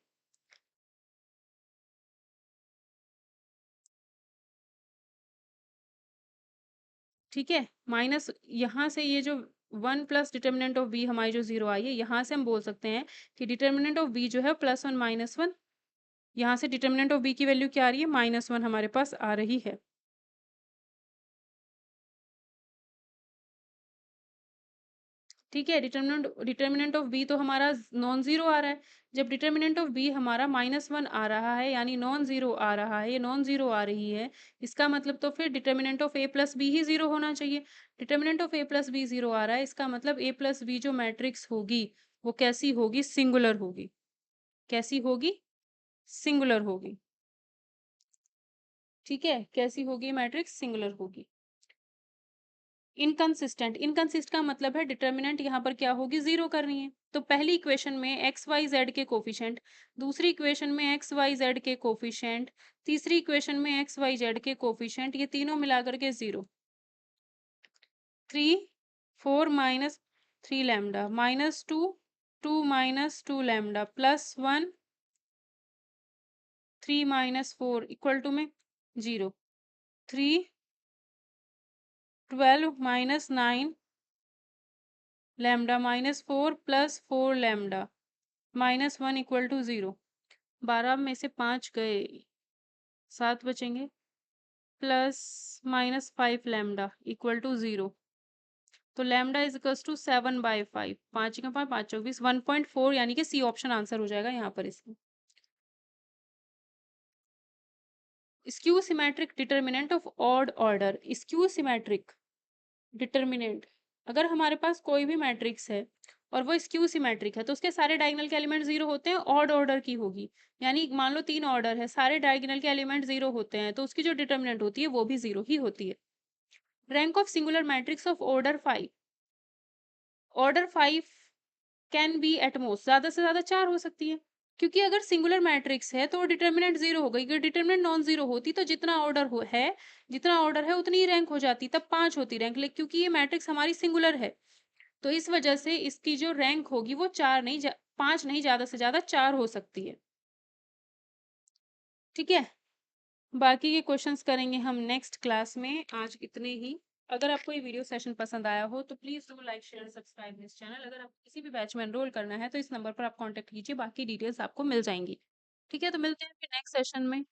ठीक है, माइनस यहाँ से ये जो 1 प्लस डिटर्मिनेंट ऑफ बी हमारी जो 0 आई है, यहाँ से हम बोल सकते हैं कि डिटर्मिनेंट ऑफ बी जो है +1 -1, यहाँ से डिटर्मिनेंट ऑफ बी की वैल्यू क्या आ रही है, -1 हमारे पास आ रही है। ठीक है, डिटर्मिनेंट डिटर्मिनेंट ऑफ बी तो हमारा नॉन जीरो आ रहा है, जब डिटर्मिनेंट ऑफ बी हमारा -1 आ रहा है यानी नॉन जीरो आ रहा है, ये नॉन जीरो आ रही है, इसका मतलब तो फिर determinant of A plus B ही 0 होना चाहिए। Determinant of A plus B 0 आ रहा है, इसका मतलब ए प्लस बी जो मैट्रिक्स होगी वो कैसी होगी, सिंगुलर होगी। कैसी होगी, सिंगुलर होगी। ठीक है, कैसी होगी मैट्रिक्स, सिंगुलर होगी। इनकंसिस्टेंट, इनकंसिस्ट का मतलब है डिटर्मिनेंट यहाँ पर क्या होगी, 0 करनी है। तो पहली इक्वेशन में एक्स वाई जेड के कोफिशिएंट, दूसरी इक्वेशन में एक्स वाई जेड के कोफिशिएंट, तीसरी इक्वेशन में एक्स वाई जेड के कोफिशिएंट, ये तीनों मिलाकर के 0, 3 4 -3 लैम्डा -2 2 -2 लैम्डा +1 3 -4 इक्वल टू में 0, 3 12 -9 लैम्डा -4 +4 लैम्डा -1 इक्वल टू 0। 12 में से 5 गए, 7 बचेंगे। Plus -5 lambda equal to 0। तो लैम्डा इज इक्वल्स टू 7/5, 5 का 5, 5 24, 1.4, यानी कि सी ऑप्शन आंसर हो जाएगा यहाँ पर इसमें। Skew symmetric determinant of odd order. Skew symmetric determinant, अगर हमारे पास कोई भी मैट्रिक्स है और वो स्क्यू सिमेट्रिक है तो उसके सारे डायगोनल के एलिमेंट 0 होते हैं, ऑड ऑर्डर की होगी। यानी मान लो 3 ऑर्डर है, सारे डायगोनल के एलिमेंट 0 होते हैं, तो उसकी जो डिटर्मिनेंट होती है वो भी 0 ही होती है। Rank of singular matrix of order 5। Order 5 can be at most, ज्यादा से ज्यादा 4 हो सकती है, क्योंकि अगर सिंगुलर मैट्रिक्स है तो डिटर्मिनेंट 0 हो गई। अगर डिटर्मिनेंट नॉन जीरो होती तो जितना ऑर्डर है, जितना ऑर्डर है उतनी ही रैंक हो जाती, तब 5 होती रैंक, लेकिन क्योंकि ये मैट्रिक्स हमारी सिंगुलर है तो इस वजह से इसकी जो रैंक होगी वो 4 नहीं, 5 नहीं, ज्यादा से ज्यादा 4 हो सकती है। ठीक है, बाकी के क्वेश्चंस करेंगे हम नेक्स्ट क्लास में। आज इतने ही। अगर आपको ये वीडियो सेशन पसंद आया हो तो please do like share subscribe this channel. अगर आपको किसी भी बैच में एनरोल करना है तो इस नंबर पर आप कांटेक्ट कीजिए, बाकी डिटेल्स आपको मिल जाएंगी। ठीक है, तो मिलते हैं फिर नेक्स्ट सेशन में।